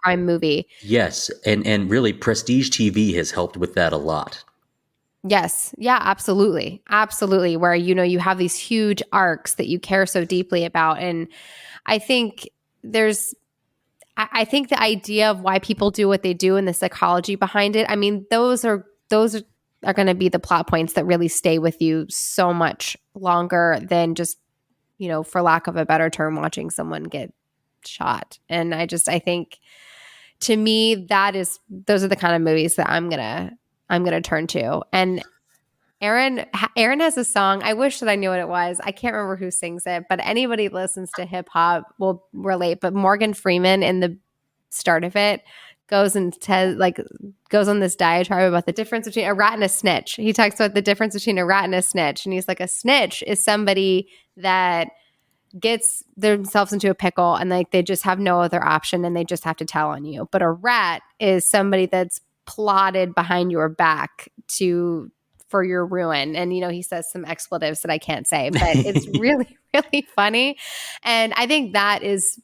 crime movie. Yes, and really Prestige TV has helped with that a lot. Yes. Yeah, absolutely. Absolutely. Where, you have these huge arcs that you care so deeply about. And I think I think the idea of why people do what they do and the psychology behind it, I mean, those are going to be the plot points that really stay with you so much longer than just, for lack of a better term, watching someone get shot. And I think to me, those are the kind of movies that I'm gonna turn to. And Aaron has a song. I wish that I knew what it was. I can't remember who sings it, but anybody who listens to hip hop will relate. But Morgan Freeman in the start of it goes on this diatribe about the difference between a rat and a snitch. He talks about the difference between a rat and a snitch. And he's like, a snitch is somebody that gets themselves into a pickle and like they just have no other option and they just have to tell on you. But a rat is somebody that's plotted behind your back for your ruin. And he says some expletives that I can't say, but it's really, really funny. And I think that is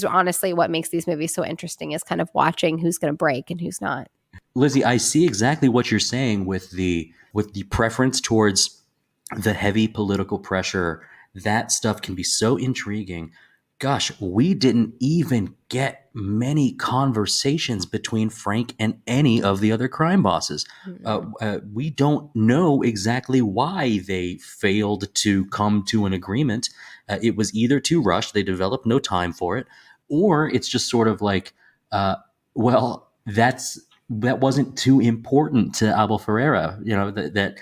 honestly what makes these movies so interesting, is kind of watching who's going to break and who's not. Lizzie, I see exactly what you're saying with the preference towards the heavy political pressure. That stuff can be so intriguing. Gosh, we didn't even get many conversations between Frank and any of the other crime bosses. We don't know exactly why they failed to come to an agreement. It was either too rushed, they developed no time for it, or it's just sort of like, well, that wasn't too important to Abel Ferreira, that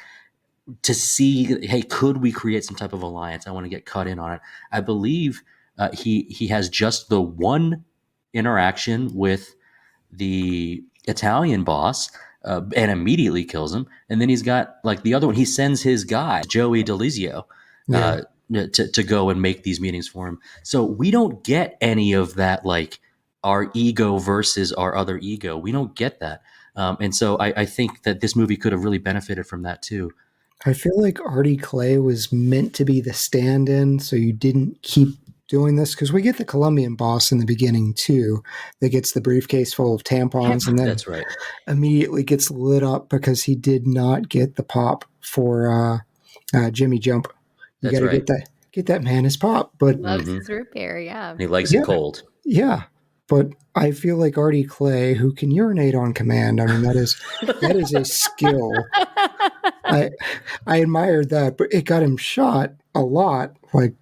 to see, hey, could we create some type of alliance? I want to get cut in on it. I believe he has just the one interaction with the Italian boss and immediately kills him. And then he's got like the other one. He sends his guy, Joey DeLizio, to go and make these meetings for him. So we don't get any of that, like our ego versus our other ego. We don't get that. And so I think that this movie could have really benefited from that too. I feel like Artie Clay was meant to be the stand-in, so you didn't keep doing this, because we get the Colombian boss in the beginning too that gets the briefcase full of tampons and then That's right. immediately gets lit up because he did not get the pop for Jimmy Jump. You That's got to right. get that man his pop, but Loves his root beer, yeah. He likes it cold. yeah. But I feel like Artie Clay, who can urinate on command, I mean, that is a skill. I admired that, but it got him shot a lot. Like,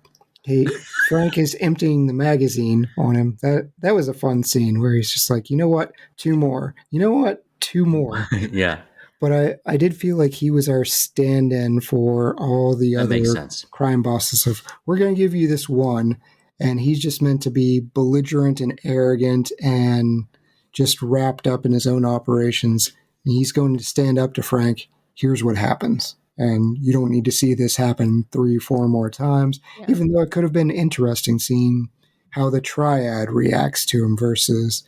hey, Frank is emptying the magazine on him. That was a fun scene where he's just like, you know what, 2 more. You know what, 2 more. Yeah. But I did feel like he was our stand-in for all the That makes other sense. crime bosses of, we're going to give you this one, and he's just meant to be belligerent and arrogant and just wrapped up in his own operations. And he's going to stand up to Frank. Here's what happens. And you don't need to see this happen 3 or 4 more times, even though it could have been interesting seeing how the triad reacts to him versus,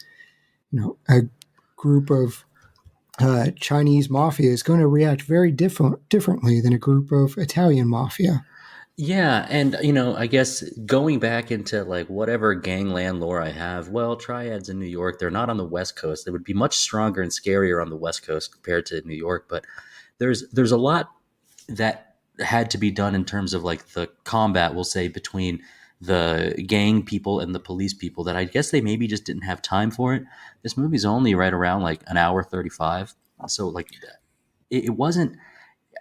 a group of Chinese mafia is going to react very differently than a group of Italian mafia. Yeah, and I guess going back into like whatever gangland lore I have, well, triads in New York, they're not on the West Coast. They would be much stronger and scarier on the West Coast compared to New York, but there's a lot that had to be done in terms of like the combat, we'll say, between the gang people and the police people that I guess they maybe just didn't have time for it. This movie's only right around like an hour 35. So like it wasn't,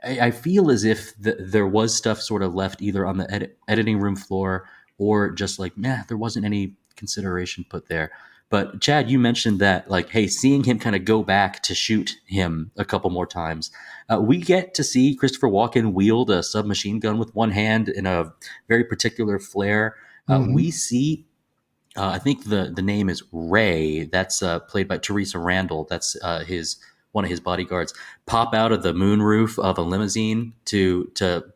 I feel as if there was stuff sort of left either on the editing room floor or just like, there wasn't any consideration put there. But Chad, you mentioned that like, hey, seeing him kind of go back to shoot him a couple more times. We get to see Christopher Walken wield a submachine gun with one hand in a very particular flare. We see, I think the name is Ray. That's played by Theresa Randle. That's one of his bodyguards, pop out of the moonroof of a limousine to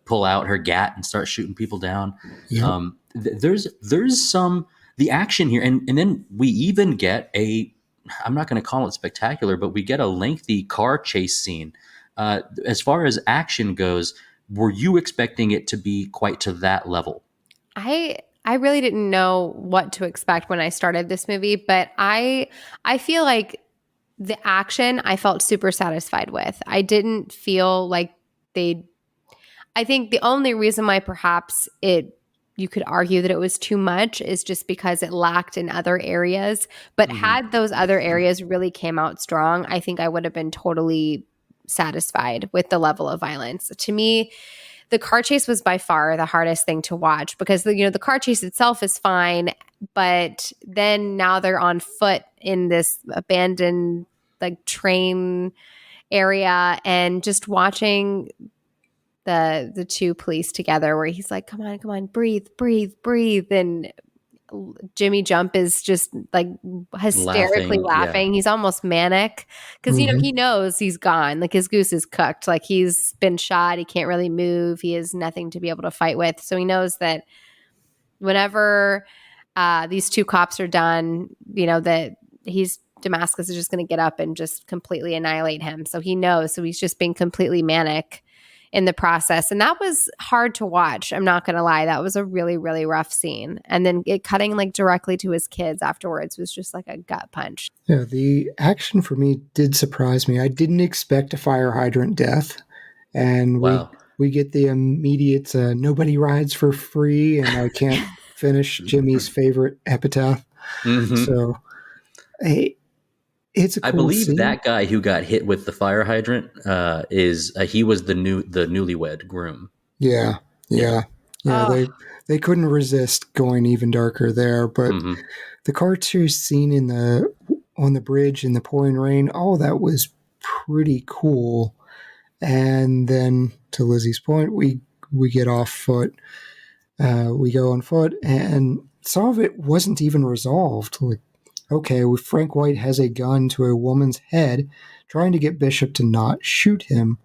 pull out her gat and start shooting people down. Yep. There's some the action here, and then we even get I'm not going to call it spectacular, but we get a lengthy car chase scene. As far as action goes, were you expecting it to be quite to that level? I really didn't know what to expect when I started this movie, but I feel like the action I felt super satisfied with. I didn't feel like I think the only reason why perhaps you could argue that it was too much is just because it lacked in other areas. But had those other areas really came out strong, I think I would have been totally satisfied with the level of violence. To me, the car chase was by far the hardest thing to watch because the car chase itself is fine, but then now they're on foot in this abandoned like train area, and just watching the 2 police together where he's like, come on, breathe, and Jimmy Jump is just like hysterically laughing. He's almost manic because he knows he's gone. Like his goose is cooked. Like he's been shot. He can't really move. He has nothing to be able to fight with. So he knows that whenever these 2 cops are done, that Damascus is just going to get up and just completely annihilate him. So he knows. So he's just being completely manic in the process. And that was hard to watch. I'm not going to lie. That was a really, really rough scene. And then it cutting like directly to his kids afterwards was just like a gut punch. Yeah, the action for me did surprise me. I didn't expect a fire hydrant death. And we get the immediate nobody rides for free and I can't finish Jimmy's favorite epitaph. So it's a cool I believe scene. that guy who got hit with the fire hydrant he was the newlywed groom. Yeah. They couldn't resist going even darker there. But the car chase scene on the bridge in the pouring rain, all that was pretty cool. And then to Lizzie's point, we get off foot. We go on foot, and some of it wasn't even resolved. Like, okay, Frank White has a gun to a woman's head, trying to get Bishop to not shoot him,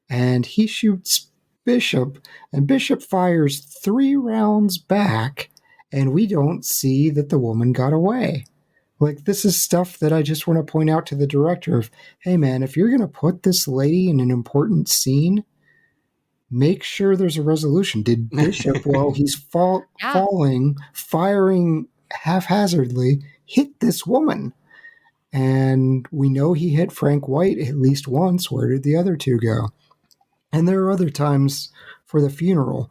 and he shoots Bishop, and Bishop fires 3 rounds back, and we don't see that the woman got away. Like, this is stuff that I just want to point out to the director of, hey man, if you're going to put this lady in an important scene, make sure there's a resolution. Did Bishop, while he's falling, firing haphazardly, hit this woman? And we know he hit Frank White at least once. Where did the other 2 go? And there are other times for the funeral.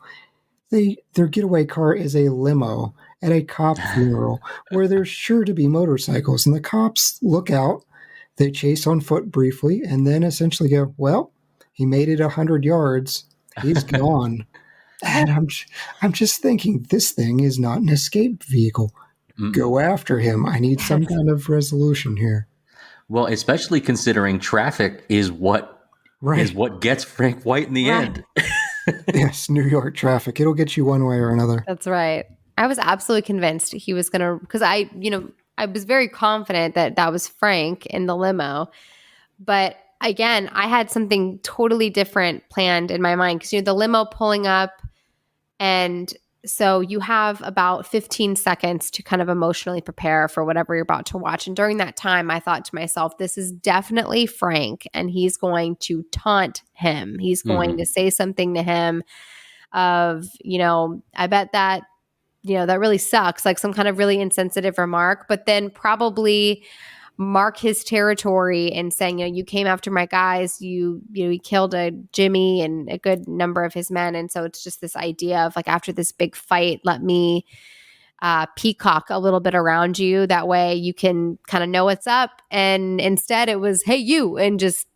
Their getaway car is a limo at a cop funeral where there's sure to be motorcycles. And the cops look out, they chase on foot briefly, and then essentially go, well, he made it 100 yards. He's gone. And I'm just thinking, this thing is not an escape vehicle. Go after him. I need some kind of resolution here. Well, especially considering traffic is what gets Frank White in the end. Yes, New York traffic. It'll get you one way or another. That's right. I was absolutely convinced he was going to, because I was very confident that was Frank in the limo. But again, I had something totally different planned in my mind, because the limo pulling up, and so you have about 15 seconds to kind of emotionally prepare for whatever you're about to watch. And during that time, I thought to myself, this is definitely Frank, and he's going to taunt him. He's going to say something to him of, I bet that, that really sucks, like some kind of really insensitive remark, but then probably mark his territory and saying, you came after my guys, you killed a Jimmy and a good number of his men. And so it's just this idea of like, after this big fight, let me peacock a little bit around you. That way you can kind of know what's up. And instead it was, hey, you, and just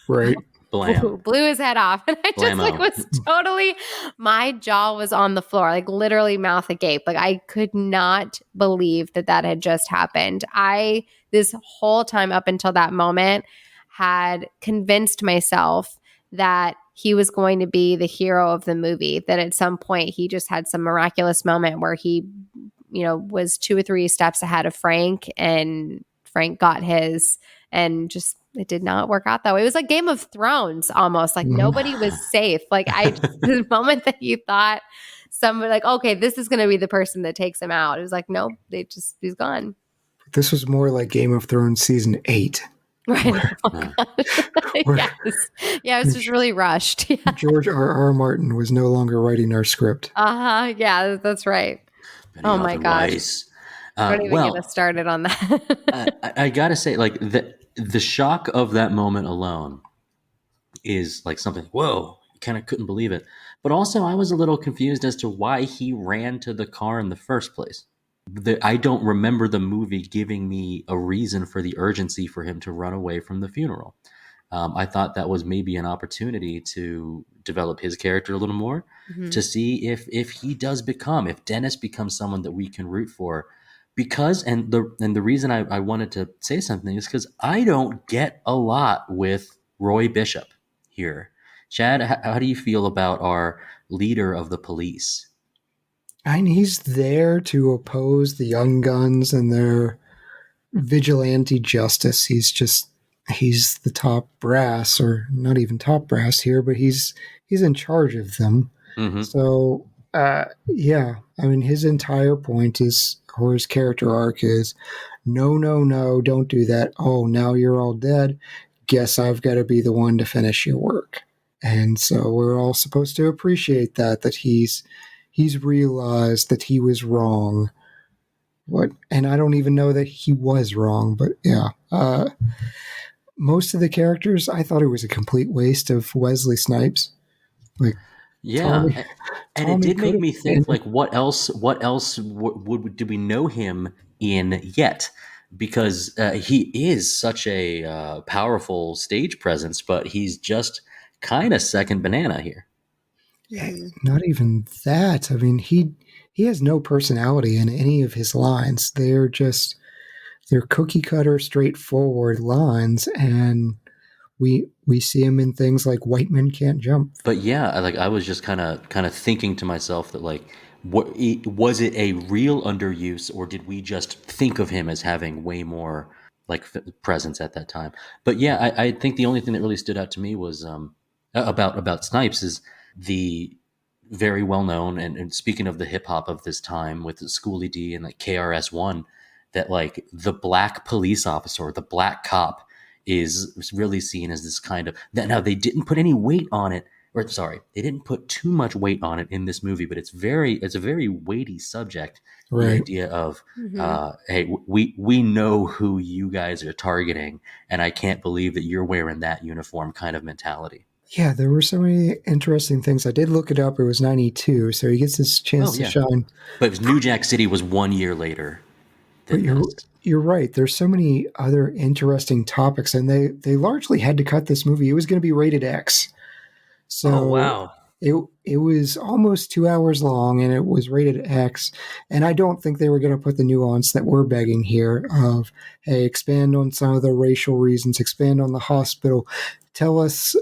right. blew his head off. And I just was totally, my jaw was on the floor, like literally mouth agape. Like I could not believe that had just happened. This whole time up until that moment had convinced myself that he was going to be the hero of the movie, that at some point he just had some miraculous moment where he, was 2 or 3 steps ahead of Frank, and Frank got his, and just, it did not work out that way. It was like Game of Thrones almost, like nobody was safe. Like the moment that you thought somebody like, okay, this is going to be the person that takes him out, it was like, nope, he's gone. This was more like Game of Thrones season 8. Right. Yes. Yeah, it was just really rushed. Yeah. George R. Martin was no longer writing our script. Yeah, that's right. Oh my gosh. Don't even get us started on that. I gotta say, like the shock of that moment alone is like something, whoa, you kind of couldn't believe it. But also I was a little confused as to why he ran to the car in the first place. I don't remember the movie giving me a reason for the urgency for him to run away from the funeral. I thought that was maybe an opportunity to develop his character a little more, to see if he does if Dennis becomes someone that we can root for. Because, and the reason I wanted to say something is because I don't get a lot with Roy Bishop here. Chad, how do you feel about our leader of the police? And he's there to oppose the Young Guns and their vigilante justice. He's the top brass, or not even top brass here, but he's in charge of them. So, yeah, I mean, his entire point is, or his character arc is, no, don't do that. Oh, now you're all dead. Guess I've got to be the one to finish your work. And so we're all supposed to appreciate that he's realized that he was wrong. And I don't even know that he was wrong, but yeah. Most of the characters, I thought it was a complete waste of Wesley Snipes. Like, yeah, and it did make me think, like, what else do we know him in yet? Because he is such a powerful stage presence, but he's just kind of second banana here. Yeah, not even that. I mean, he has no personality in any of his lines. They're cookie cutter, straightforward lines, and we see him in things like White Men Can't Jump. But yeah, like I was just kind of thinking to myself that, like, Was it a real underuse, or did we just think of him as having way more like presence at that time? But yeah, I think the only thing that really stood out to me was about Snipes is the very well known, and speaking of the hip hop of this time with Schoolie D and like KRS-One, that like the black police officer, or the black cop, is really seen as this kind of that. Now they didn't put any weight on it, or sorry, they didn't put too much weight on it in this movie, but it's a very weighty subject. The Right. idea of, hey, we know who you guys are targeting, and I can't believe that you're wearing that uniform kind of mentality. Yeah, there were so many interesting things. I did look it up. It was 92, so he gets his chance to shine. But it was New Jack City was 1 year later. But you're right. There's so many other interesting topics, and they largely had to cut this movie. It was going to be rated X. So it was almost 2 hours long, and it was rated X. And I don't think they were going to put the nuance that we're begging here of, hey, expand on some of the racial reasons, expand on the hospital. Tell us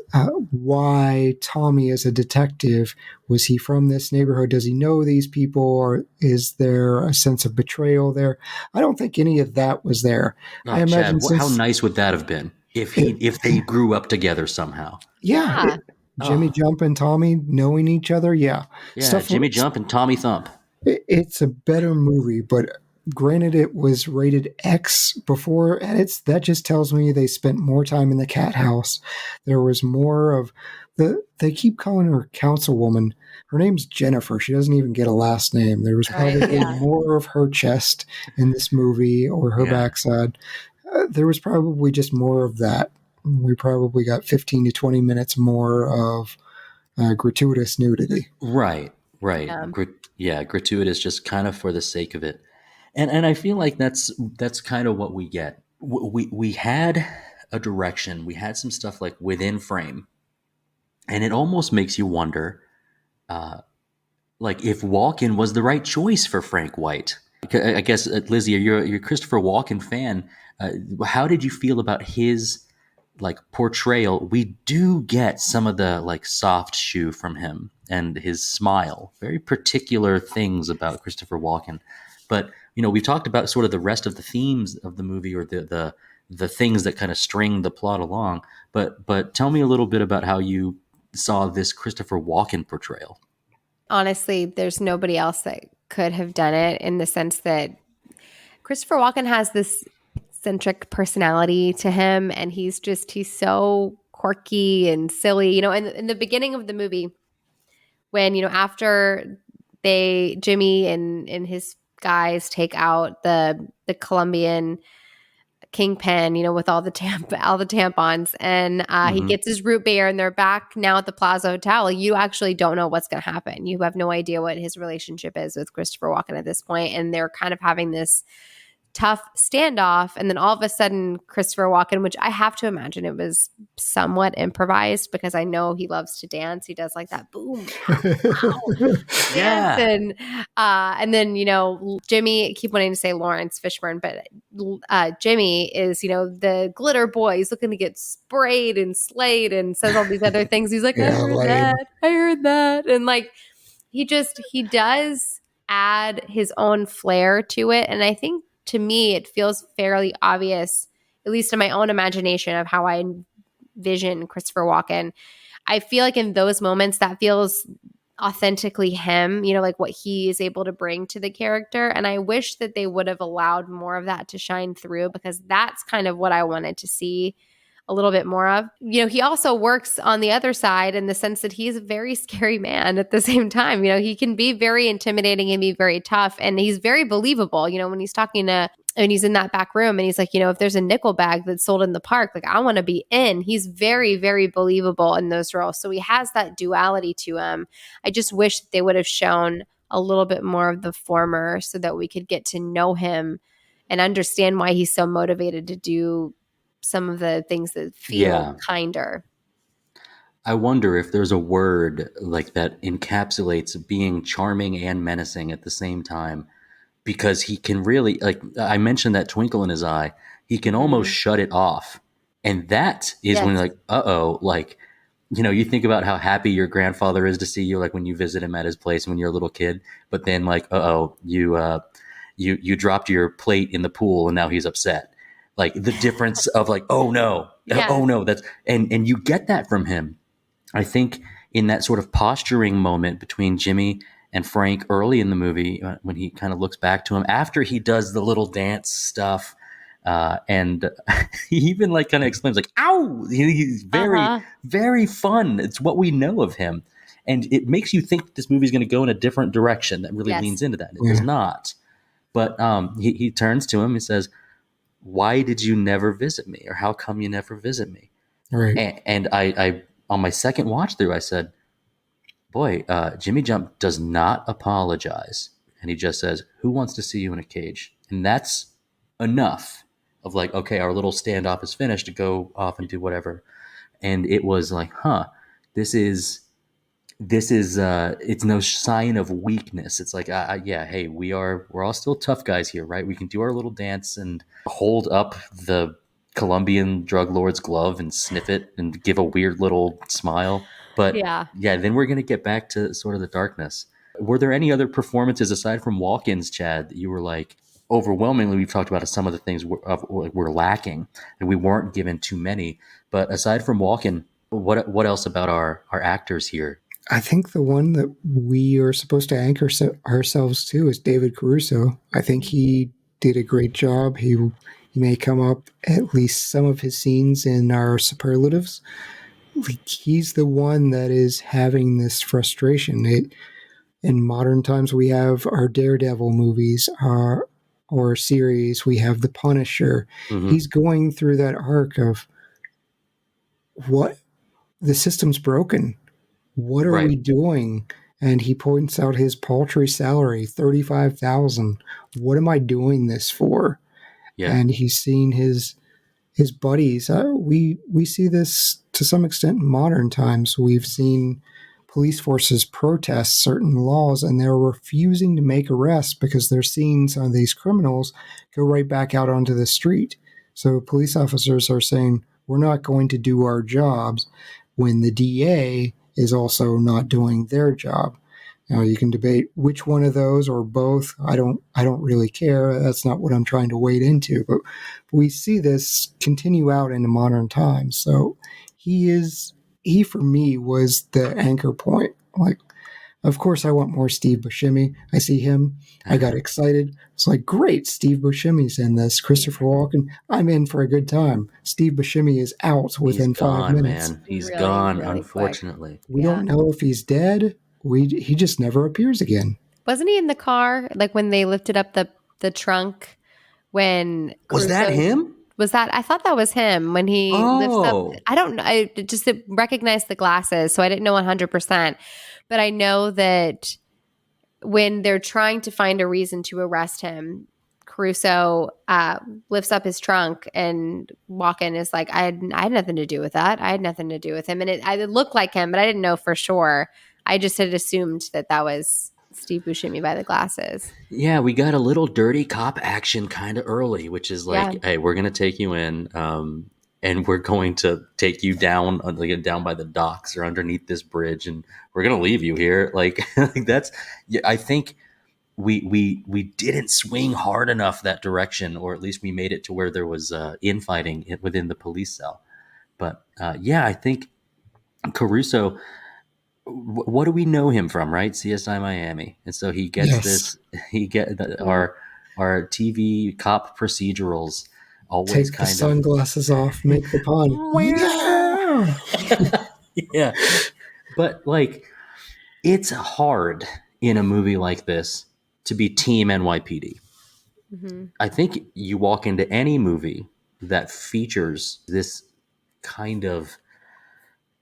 why Tommy is a detective. Was he from this neighborhood? Does he know these people? Or is there a sense of betrayal there? I don't think any of that was there. I imagine Chad, how nice would that have been if they grew up together somehow? Yeah. Jimmy Jump and Tommy knowing each other. Yeah. Jimmy Jump and Tommy Thump. It's a better movie, but granted, it was rated X before, and that just tells me they spent more time in the cat house. There was more of they keep calling her councilwoman. Her name's Jennifer. She doesn't even get a last name. There was probably more of her chest in this movie, or her backside. There was probably just more of that. We probably got 15 to 20 minutes more of gratuitous nudity. Right. Gratuitous, just kind of for the sake of it. And I feel like that's kind of what we get. We had a direction. We had some stuff like within frame, and it almost makes you wonder, like if Walken was the right choice for Frank White. I guess Lizzie, you're a Christopher Walken fan. How did you feel about his like portrayal? We do get some of the like soft shoe from him and his smile. Very particular things about Christopher Walken, but. We've talked about sort of the rest of the themes of the movie, or the things that kind of string the plot along. But tell me a little bit about how you saw this Christopher Walken portrayal. Honestly, there's nobody else that could have done it, in the sense that Christopher Walken has this eccentric personality to him, and he's so quirky and silly. In the beginning of the movie, when after Jimmy and his guys take out the Colombian kingpin, with all the tampons, and he gets his root beer, and they're back now at the Plaza Hotel. You actually don't know what's going to happen. You have no idea what his relationship is with Christopher Walken at this point, and they're kind of having this tough standoff, and then all of a sudden Christopher Walken, which I have to imagine it was somewhat improvised, because I know he loves to dance. He does like that boom, yeah. And then Jimmy, I keep wanting to say Laurence Fishburne, but Jimmy is the glitter boy. He's looking to get sprayed and slayed, and says all these other things. He's like, I heard that, and like he does add his own flair to it, and I think. To me, it feels fairly obvious, at least in my own imagination, of how I envision Christopher Walken. I feel like in those moments that feels authentically him, like what he is able to bring to the character. And I wish that they would have allowed more of that to shine through, because that's kind of what I wanted to see a little bit more of. He also works on the other side, in the sense that he's a very scary man at the same time. He can be very intimidating and be very tough, and he's very believable. When he's talking and he's in that back room, and he's like, if there's a nickel bag that's sold in the park, like I want to be in. He's very, very believable in those roles. So he has that duality to him. I just wish that they would have shown a little bit more of the former, so that we could get to know him and understand why he's so motivated to do some of the things that feel kinder. I wonder if there's a word like that encapsulates being charming and menacing at the same time, because he can really, like I mentioned, that twinkle in his eye, he can almost shut it off. And that is when you're like, like you think about how happy your grandfather is to see you, like when you visit him at his place when you're a little kid, but then like, you dropped your plate in the pool and now he's upset. Like the difference of like, oh no, Yes. oh no, and you get that from him. I think in that sort of posturing moment between Jimmy and Frank early in the movie, when he kind of looks back to him after he does the little dance stuff, and he even like kind of exclaims like, ow, he's very, very fun. It's what we know of him. And it makes you think that this movie is going to go in a different direction that really leans into that. It does not. But he turns to him and says, why did you never visit me? Or how come you never visit me? Right. And I on my second watch through, I said, boy, Jimmy Jump does not apologize. And he just says, who wants to see you in a cage? And that's enough of like, okay, our little standoff is finished to go off and do whatever. And it was like, this is it's no sign of weakness. It's like, hey, we're all still tough guys here, right? We can do our little dance and hold up the Colombian drug lord's glove and sniff it and give a weird little smile. But then we're going to get back to sort of the darkness. Were there any other performances aside from Walken's, Chad, that you were like, overwhelmingly, we've talked about some of the things we're lacking and we weren't given too many, but aside from Walken, what else about our actors here? I think the one that we are supposed to anchor ourselves to is David Caruso. I think he did a great job. He may come up at least some of his scenes in our superlatives. He's the one that is having this frustration. In modern times, we have our Daredevil movies, or series. We have The Punisher. Mm-hmm. He's going through that arc of what the system's broken. What are we doing? And he points out his paltry salary, $35,000. What am I doing this for? Yeah. And he's seen his buddies. We see this to some extent in modern times. We've seen police forces protest certain laws, and they're refusing to make arrests because they're seeing some of these criminals go right back out onto the street. So police officers are saying, we're not going to do our jobs, when the DA is also not doing their job. Now you can debate which one of those or both. I don't really care. That's not what I'm trying to wade into. But we see this continue out into modern times. So he for me was the anchor point. Like, of course I want more Steve Buscemi. I see him. I got excited. It's like, great, Steve Buscemi's in this. Christopher Walken, I'm in for a good time. Steve Buscemi is out within 5 minutes. Man. He's Really, gone, really unfortunately. We don't know if he's dead. He just never appears again. Wasn't he in the car, like when they lifted up the trunk? When Was that him? Was that? I thought that was him when he lifts up. I don't know. I just recognized the glasses, so I didn't know 100%. But I know that when they're trying to find a reason to arrest him, Caruso lifts up his trunk, and Walken is like, I had nothing to do with that. I had nothing to do with him. And it looked like him, but I didn't know for sure. I just had assumed that was Steve Buscemi by the glasses. Yeah, we got a little dirty cop action kind of early, which is like, hey, we're going to take you in, and we're going to take you down by the docks or underneath this bridge, and we're going to leave you here. Like, that's, I think we didn't swing hard enough that direction, or at least we made it to where there was infighting within the police cell. But I think Caruso, what do we know him from, right? CSI Miami. And so he gets our TV cop procedurals always take the sunglasses off, make the pun. Yeah. But like, it's hard in a movie like this to be team NYPD. Mm-hmm. I think you walk into any movie that features this kind of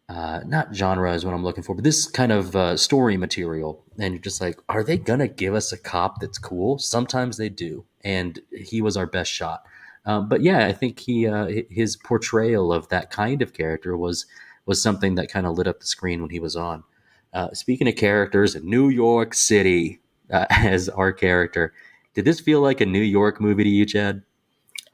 not genre is what I'm looking for, but this kind of story material. And you're just like, are they going to give us a cop that's cool? Sometimes they do. And he was our best shot. But yeah, I think his portrayal of that kind of character was something that kind of lit up the screen when he was on. Speaking of characters, New York City as our character. Did this feel like a New York movie to you, Chad?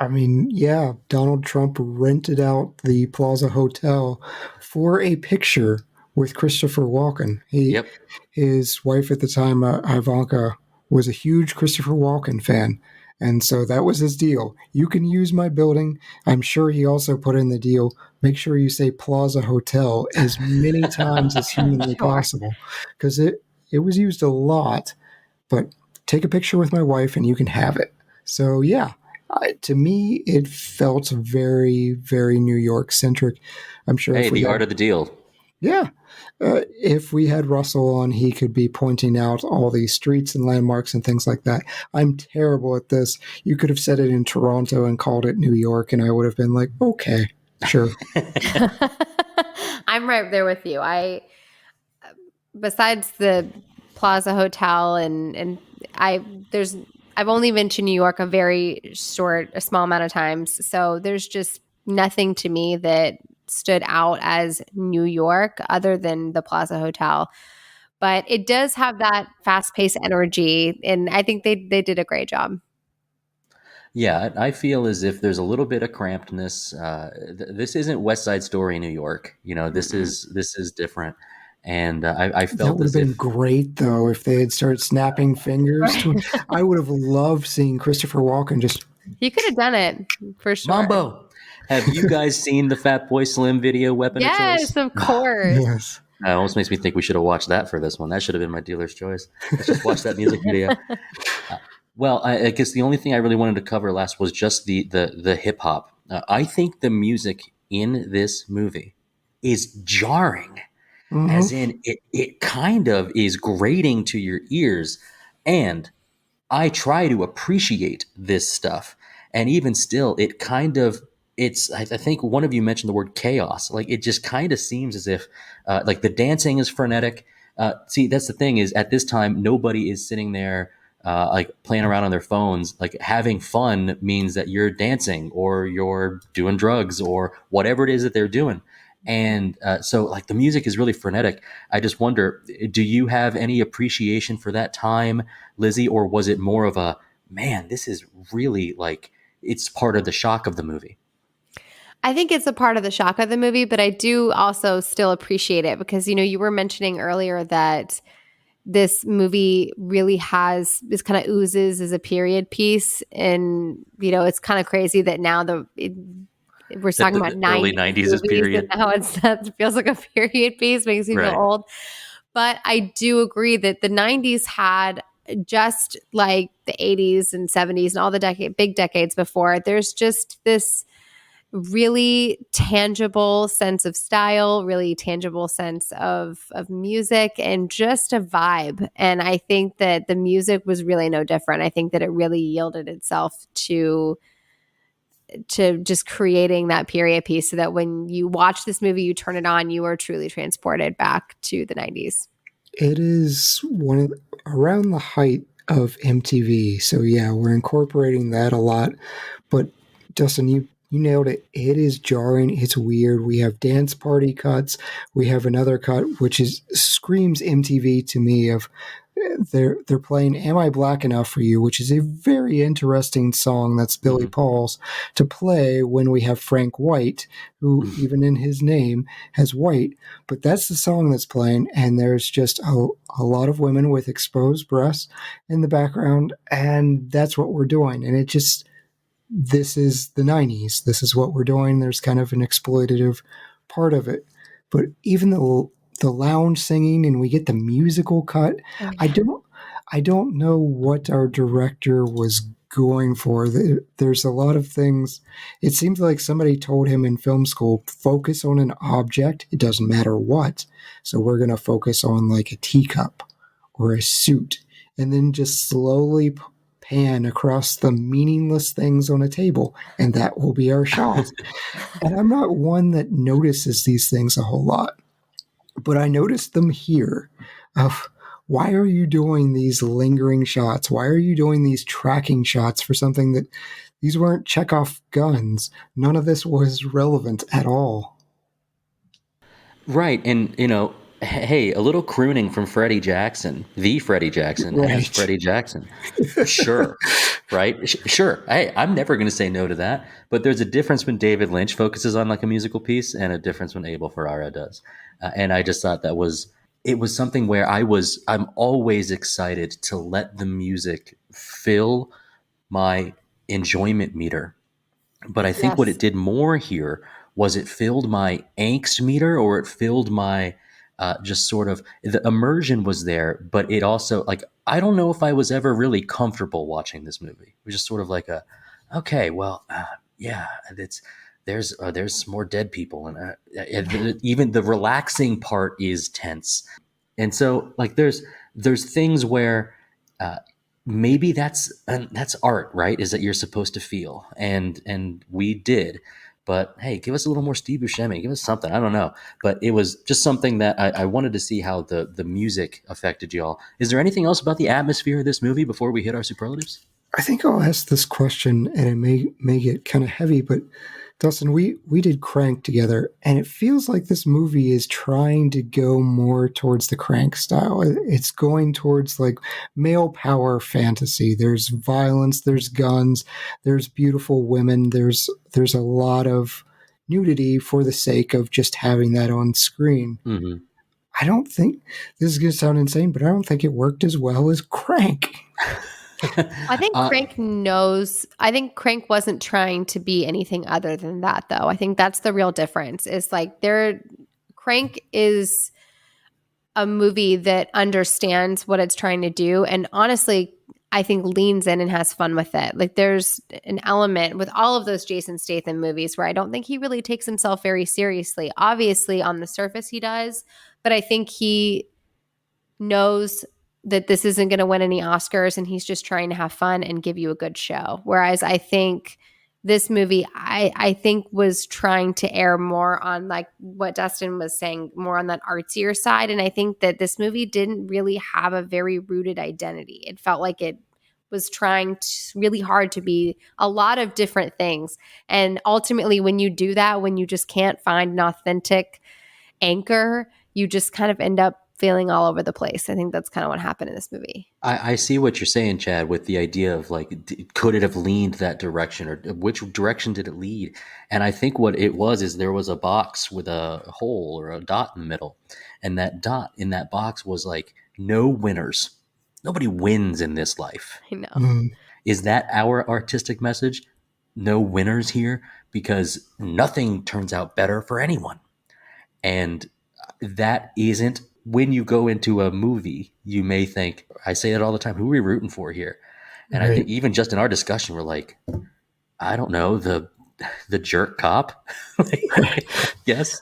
I mean, yeah, Donald Trump rented out the Plaza Hotel for a picture with Christopher Walken. Yep. His wife at the time, Ivanka, was a huge Christopher Walken fan. And so that was his deal. You can use my building. I'm sure he also put in the deal, make sure you say Plaza Hotel as many times as humanly possible. Because it was used a lot. But take a picture with my wife and you can have it. So yeah, to me, it felt very, very New York centric. I'm sure. Hey, the art of the deal. Yeah. If we had Russell on, he could be pointing out all these streets and landmarks and things like that. I'm terrible at this. You could have said it in Toronto and called it New York, and I would have been like, okay, sure. I'm right there with you. Besides the Plaza Hotel I've only been to New York a small amount of times. So there's just nothing to me that stood out as New York other than the Plaza Hotel. But it does have that fast-paced energy, and I think they did a great job. Yeah, I feel as if there's a little bit of crampedness. This isn't West Side Story, New York. This is different. And I felt that would have been great, though, if they had started snapping fingers. I would have loved seeing Christopher Walken just. He could have done it for sure. Mambo. Have you guys seen the Fatboy Slim video, Weapon of Choice? Yes, of course. Yes. It almost makes me think we should have watched that for this one. That should have been my dealer's choice. Let's just watch that music video. Well, I guess the only thing I really wanted to cover last was just the hip hop. I think the music in this movie is jarring, as in it kind of is grating to your ears. And I try to appreciate this stuff. And even still, it kind of, I think one of you mentioned the word chaos. Like, it just kind of seems as if, like, the dancing is frenetic. See, that's the thing is, at this time, nobody is sitting there, like, playing around on their phones. Like, having fun means that you're dancing or you're doing drugs or whatever it is that they're doing. And so, like, the music is really frenetic. I just wonder, do you have any appreciation for that time, Lizzie, or was it more of a, man, this is really, like, it's part of the shock of the movie? I think it's a part of the shock of the movie, but I do also still appreciate it because, you were mentioning earlier that this movie really this kind of oozes as a period piece. And, it's kind of crazy that now we're talking about early 90s is period. And now that feels like a period piece, makes me feel old. But I do agree that the 90s had, just like the 80s and 70s and all the big decades before, there's just this really tangible sense of style, really tangible sense of music, and just a vibe. And I think that the music was really no different. I think that it really yielded itself to just creating that period piece so that when you watch this movie, you turn it on, you are truly transported back to the 90s. It is around the height of MTV. So yeah, we're incorporating that a lot. But Dustin, you nailed it. It is jarring. It's weird. We have dance party cuts. We have another cut, which screams MTV to me of they're playing Am I Black Enough for You, which is a very interesting song that's Billy Paul's to play when we have Frank White, who even in his name has white. But that's the song that's playing, and there's just a lot of women with exposed breasts in the background, and that's what we're doing. And this is the 90s. This is what we're doing. There's kind of an exploitative part of it. But even the lounge singing, and we get the musical cut. I don't know what our director was going for. There's a lot of things. It seems like somebody told him in film school, focus on an object. It doesn't matter what. So we're going to focus on like a teacup or a suit, and then just slowly pan across the meaningless things on a table, and that will be our shot. And I'm not one that notices these things a whole lot, but I noticed them here of why are you doing these lingering shots? Why are you doing these tracking shots for something that these weren't Chekhov guns? None of this was relevant at all. Right. And, Hey, a little crooning from Freddie Jackson, the Freddie Jackson, Right. as Freddie Jackson. Sure, right? Sure. Hey, I'm never going to say no to that. But there's a difference when David Lynch focuses on like a musical piece, and a difference when Abel Ferrara does. And I just thought it was something where I'm always excited to let the music fill my enjoyment meter. But I think what Yes. it did more here was it filled my angst meter, or it filled my just sort of, the immersion was there, but it also, like, I don't know if I was ever really comfortable watching this movie. It was just sort of like okay, well, yeah, there's more dead people, and even the relaxing part is tense. And so, like, there's things where maybe that's art, right? Is that you're supposed to feel, and we did. But hey, give us a little more Steve Buscemi. Give us something. I don't know, but it was just something that I wanted to see how the music affected y'all. Is there anything else about the atmosphere of this movie before we hit our superlatives? I think I'll ask this question, and it may get kind of heavy, but Dustin, we did Crank together, and it feels like this movie is trying to go more towards the Crank style. It's going towards like male power fantasy. There's violence, there's guns, there's beautiful women, there's a lot of nudity for the sake of just having that on screen. Mm-hmm. I don't think, this is going to sound insane, but I don't think it worked as well as Crank. I think Crank wasn't trying to be anything other than that, though. I think that's the real difference. Is like Crank is a movie that understands what it's trying to do, and honestly, I think leans in and has fun with it. Like, there's an element with all of those Jason Statham movies where I don't think he really takes himself very seriously. Obviously, on the surface he does, but I think he knows that this isn't going to win any Oscars, and he's just trying to have fun and give you a good show. Whereas I think this movie, I think, was trying to err more on, like what Dustin was saying, more on that artsier side. And I think that this movie didn't really have a very rooted identity. It felt like it was trying really hard to be a lot of different things. And ultimately, when you do that, when you just can't find an authentic anchor, you just kind of end up feeling all over the place. I think that's kind of what happened in this movie. I see what you're saying, Chad, with the idea of like, could it have leaned that direction, or which direction did it lead? And I think what it was is there was a box with a hole or a dot in the middle. And that dot in that box was like, no winners. Nobody wins in this life. I know. Is that our artistic message? No winners here, because nothing turns out better for anyone. And that isn't, when you go into a movie, you may think, I say it all the time, who are we rooting for here? And Right. I think even just in our discussion, we're like, I don't know, the jerk cop. Yes.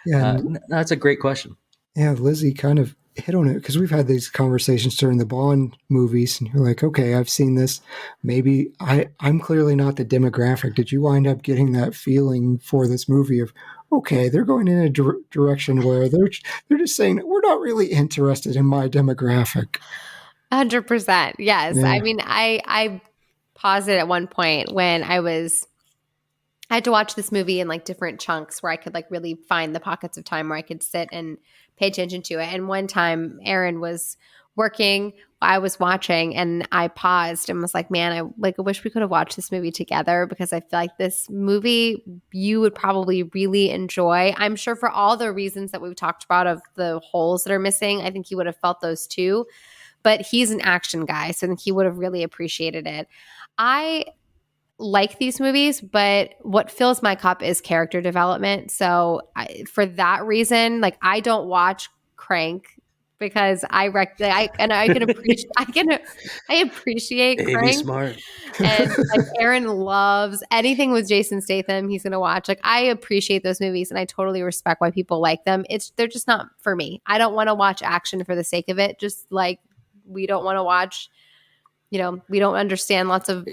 Yeah, That's a great question. yeah, Lizzie kind of hit on it, because we've had these conversations during the Bond movies, and you're like, okay, I've seen this. Maybe I'm clearly not the demographic. Did you wind up getting that feeling for this movie of, okay, they're going in a direction where they're just saying, we're not really interested in my demographic. 100%. Yes. Yeah. I mean, I paused it at one point when I had to watch this movie in like different chunks where I could like really find the pockets of time where I could sit and pay attention to it. And one time Aaron was working, I was watching, and I paused and was like, man, I wish we could have watched this movie together, because I feel like this movie you would probably really enjoy. I'm sure for all the reasons that we've talked about of the holes that are missing, I think he would have felt those too. But he's an action guy, so I think he would have really appreciated it. I like these movies, but what fills my cup is character development. So for that reason, like, I don't watch Crank, because I can appreciate I appreciate Hey, be Crank. smart. And like, Aaron loves anything with Jason Statham. He's gonna watch. Like, I appreciate those movies, and I totally respect why people like them. They're just not for me. I don't want to watch action for the sake of it. Just like we don't want to watch. We don't understand lots of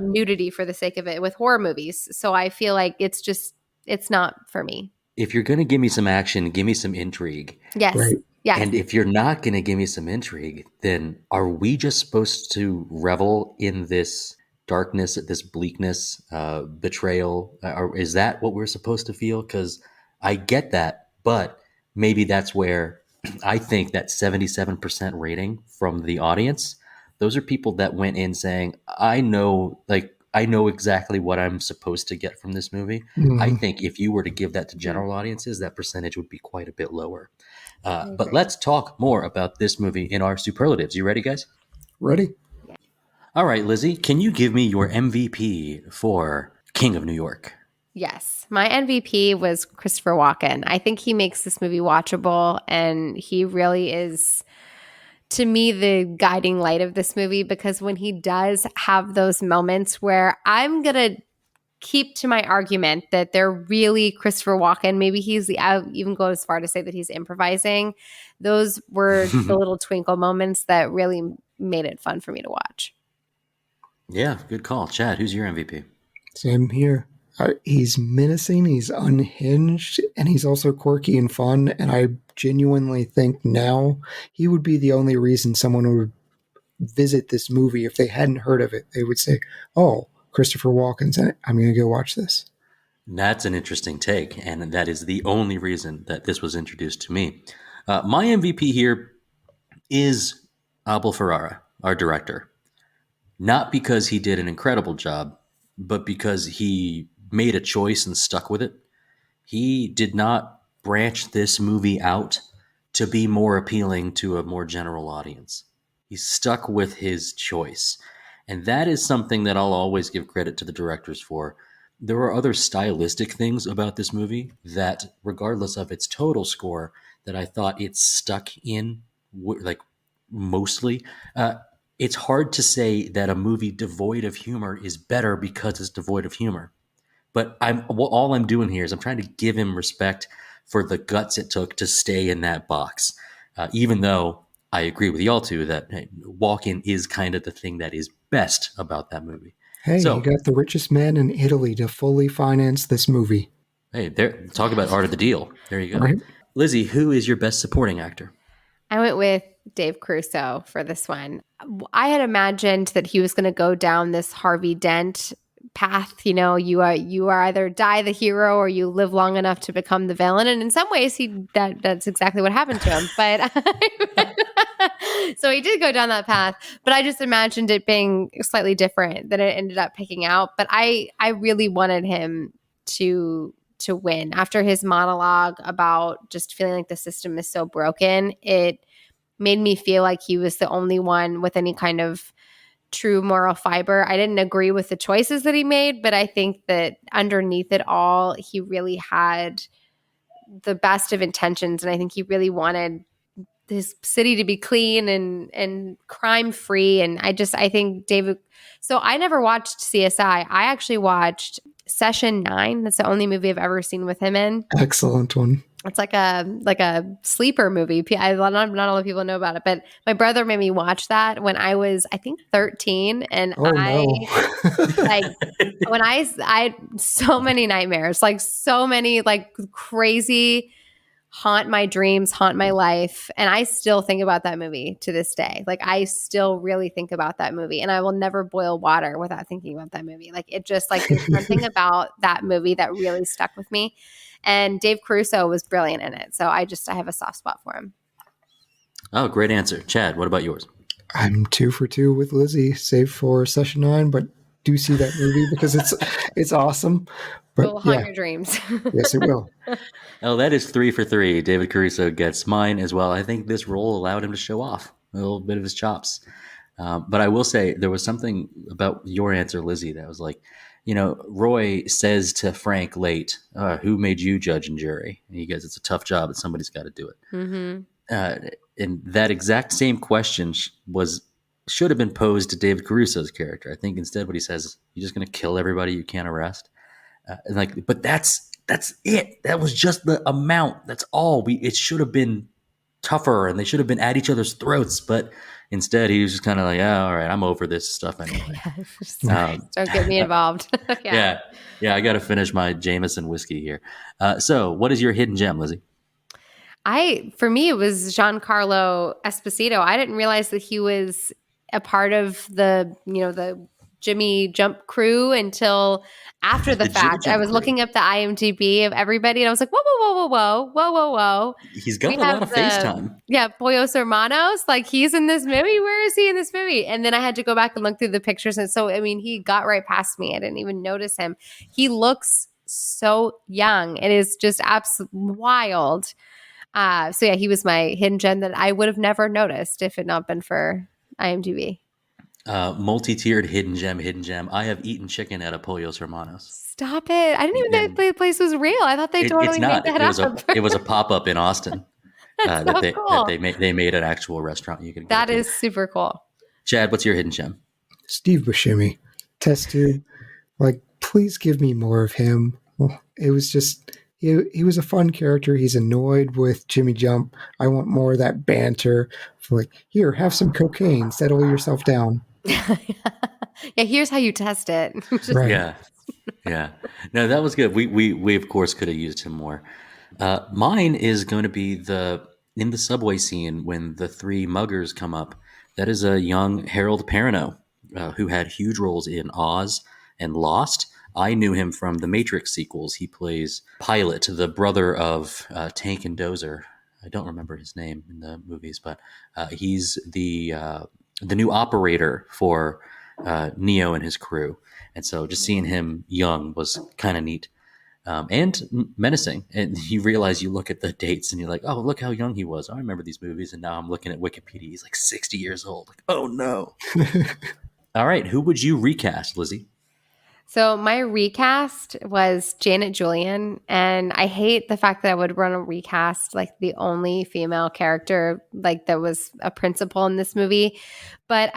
nudity for the sake of it with horror movies. So I feel like it's not for me. If you're going to give me some action, give me some intrigue. Yes. Right. Yes. And if you're not going to give me some intrigue, then are we just supposed to revel in this darkness, this bleakness, betrayal? Or is that what we're supposed to feel? Because I get that, but maybe that's where I think that 77% rating from the audience, those are people that went in saying, I know exactly what I'm supposed to get from this movie. I Mhm. think if you were to give that to general audiences, that percentage would be quite a bit lower. I But agree. let's talk more about this movie in our superlatives. You ready, guys? Ready? All right, Lizzie, can you give me your MVP for King of New York? Yes. My MVP was Christopher Walken. I think he makes this movie watchable, and he really is, to me, the guiding light of this movie, because when he does have those moments where I'm going to keep to my argument that they're really Christopher Walken, maybe I'll even go as far to say that he's improvising. Those were the little twinkle moments that really made it fun for me to watch. Yeah, good call. Chad, who's your MVP? Same here. He's menacing, he's unhinged, and he's also quirky and fun. And I genuinely think now he would be the only reason someone would visit this movie if they hadn't heard of it. They would say, "Oh, Christopher Walken's in it. I'm going to go watch this." That's an interesting take, and that is the only reason that this was introduced to me. My MVP here is Abel Ferrara, our director. Not because he did an incredible job, but because he made a choice and stuck with it. He did not branch this movie out to be more appealing to a more general audience. He stuck with his choice. And that is something that I'll always give credit to the directors for. There are other stylistic things about this movie that, regardless of its total score, that I thought it stuck in, like, mostly. It's hard to say that a movie devoid of humor is better because it's devoid of humor. But all I'm doing here is I'm trying to give him respect for the guts it took to stay in that box. Even though I agree with y'all too that Walken is kind of the thing that is best about that movie. Hey, So, you got the richest man in Italy to fully finance this movie. hey, there, talk about art of the deal. There you go. Right? Lizzie, who is your best supporting actor? I went with Dave Caruso for this one. I had imagined that he was going to go down this Harvey Dent path. You know, you are either die the hero or you live long enough to become the villain. And in some ways, that's exactly what happened to him. But so he did go down that path. But I just imagined it being slightly different than it ended up picking out. But I really wanted him to win. After his monologue about just feeling like the system is so broken, it made me feel like he was the only one with any kind of true moral fiber. I didn't agree with the choices that he made, but I think that underneath it all, he really had the best of intentions. And I think he really wanted his city to be clean and crime free. And I think David, so I never watched CSI. I actually watched Session 9. That's the only movie I've ever seen with him in. Excellent one. It's like a sleeper movie. Not a lot of people know about it, but my brother made me watch that when I was, I think, 13, and Oh, no. when I had so many nightmares, like so many like crazy haunt my dreams, haunt my life, and I still think about that movie to this day. Like I still really think about that movie, and I will never boil water without thinking about that movie. Like it just like there's something about that movie that really stuck with me. And Dave Caruso was brilliant in it. So I have a soft spot for him. Oh, great answer. Chad, what about yours? I'm 2 for 2 with Lizzie, save for Session 9, but do see that movie because it's awesome. But It will haunt your dreams. Yes, it will. Oh, that is 3 for 3. David Caruso gets mine as well. I think this role allowed him to show off a little bit of his chops. But I will say there was something about your answer, Lizzie, that was like, Roy says to Frank late, who made you judge and jury? And he goes, it's a tough job, but somebody's got to do it. Mm-hmm. And that exact same question should have been posed to David Caruso's character. I think instead what he says is, you're just going to kill everybody you can't arrest. But that's it. That was just the amount. That's all. It should have been tougher, and they should have been at each other's throats. But instead, he was just kind of like, "Yeah, all right, I'm over this stuff anyway." Don't get me involved. Yeah. I got to finish my Jameson whiskey here. So, what is your hidden gem, Lizzie? For me, it was Giancarlo Esposito. I didn't realize that he was a part of the Jimmy Jump crew until after the The Jimmy fact. I Jump was crew. looking up the IMDb of everybody, and I was like, whoa, whoa, whoa, whoa, whoa, whoa, whoa, whoa. He's got a lot of FaceTime. Yeah, Pollos Hermanos. Like, he's in this movie. Where is he in this movie? And then I had to go back and look through the pictures. And so, I mean, he got right past me. I didn't even notice him. He looks so young. It is just absolutely wild. So yeah, he was my hidden gem that I would have never noticed if it had not been for IMDb. Multi-tiered hidden gem. I have eaten chicken at a Pollos Hermanos. Stop it. I didn't even know the place was real. I thought they totally made that up. It was a pop-up in Austin. That's so cool. that they made an actual restaurant you could go That to. is super cool. Chad, what's your hidden gem? Steve Buscemi, test tube. Like, please give me more of him. Well, it was just, he was a fun character. He's annoyed with Jimmy Jump. I want more of that banter. Like, here, have some cocaine. Settle yourself down. Yeah, here's how you test it. Right. Yeah. No, that was good. We of course could have used him more. Mine is going to be in the subway scene when the three muggers come up. That is a young Harold Perrineau who had huge roles in Oz and Lost. I knew him from the Matrix sequels. He plays Pilot, the brother of Tank and Dozer. I don't remember his name in the movies, but he's the new operator for Neo and his crew. And so just seeing him young was kind of neat and menacing. And you realize, you look at the dates and you're like, oh, look how young he was. I remember these movies. And now I'm looking at Wikipedia. He's like 60 years old. Like, oh, no. All right. Who would you recast, Lizzie? So my recast was Janet Julian, and I hate the fact that I would run a recast like the only female character like that was a principal in this movie. But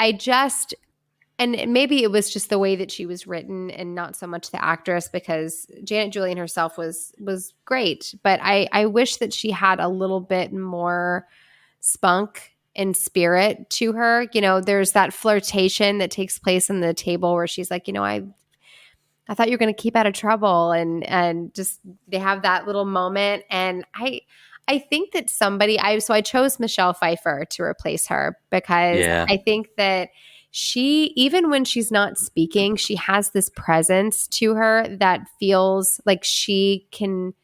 and maybe it was just the way that she was written and not so much the actress, because Janet Julian herself was great. But I wish that she had a little bit more spunk and spirit to her. You know, there's that flirtation that takes place on the table where she's like, you know, I thought you were going to keep out of trouble. And just, they have that little moment. And I think that I chose Michelle Pfeiffer to replace her, because I think that she, even when she's not speaking, she has this presence to her that feels like she can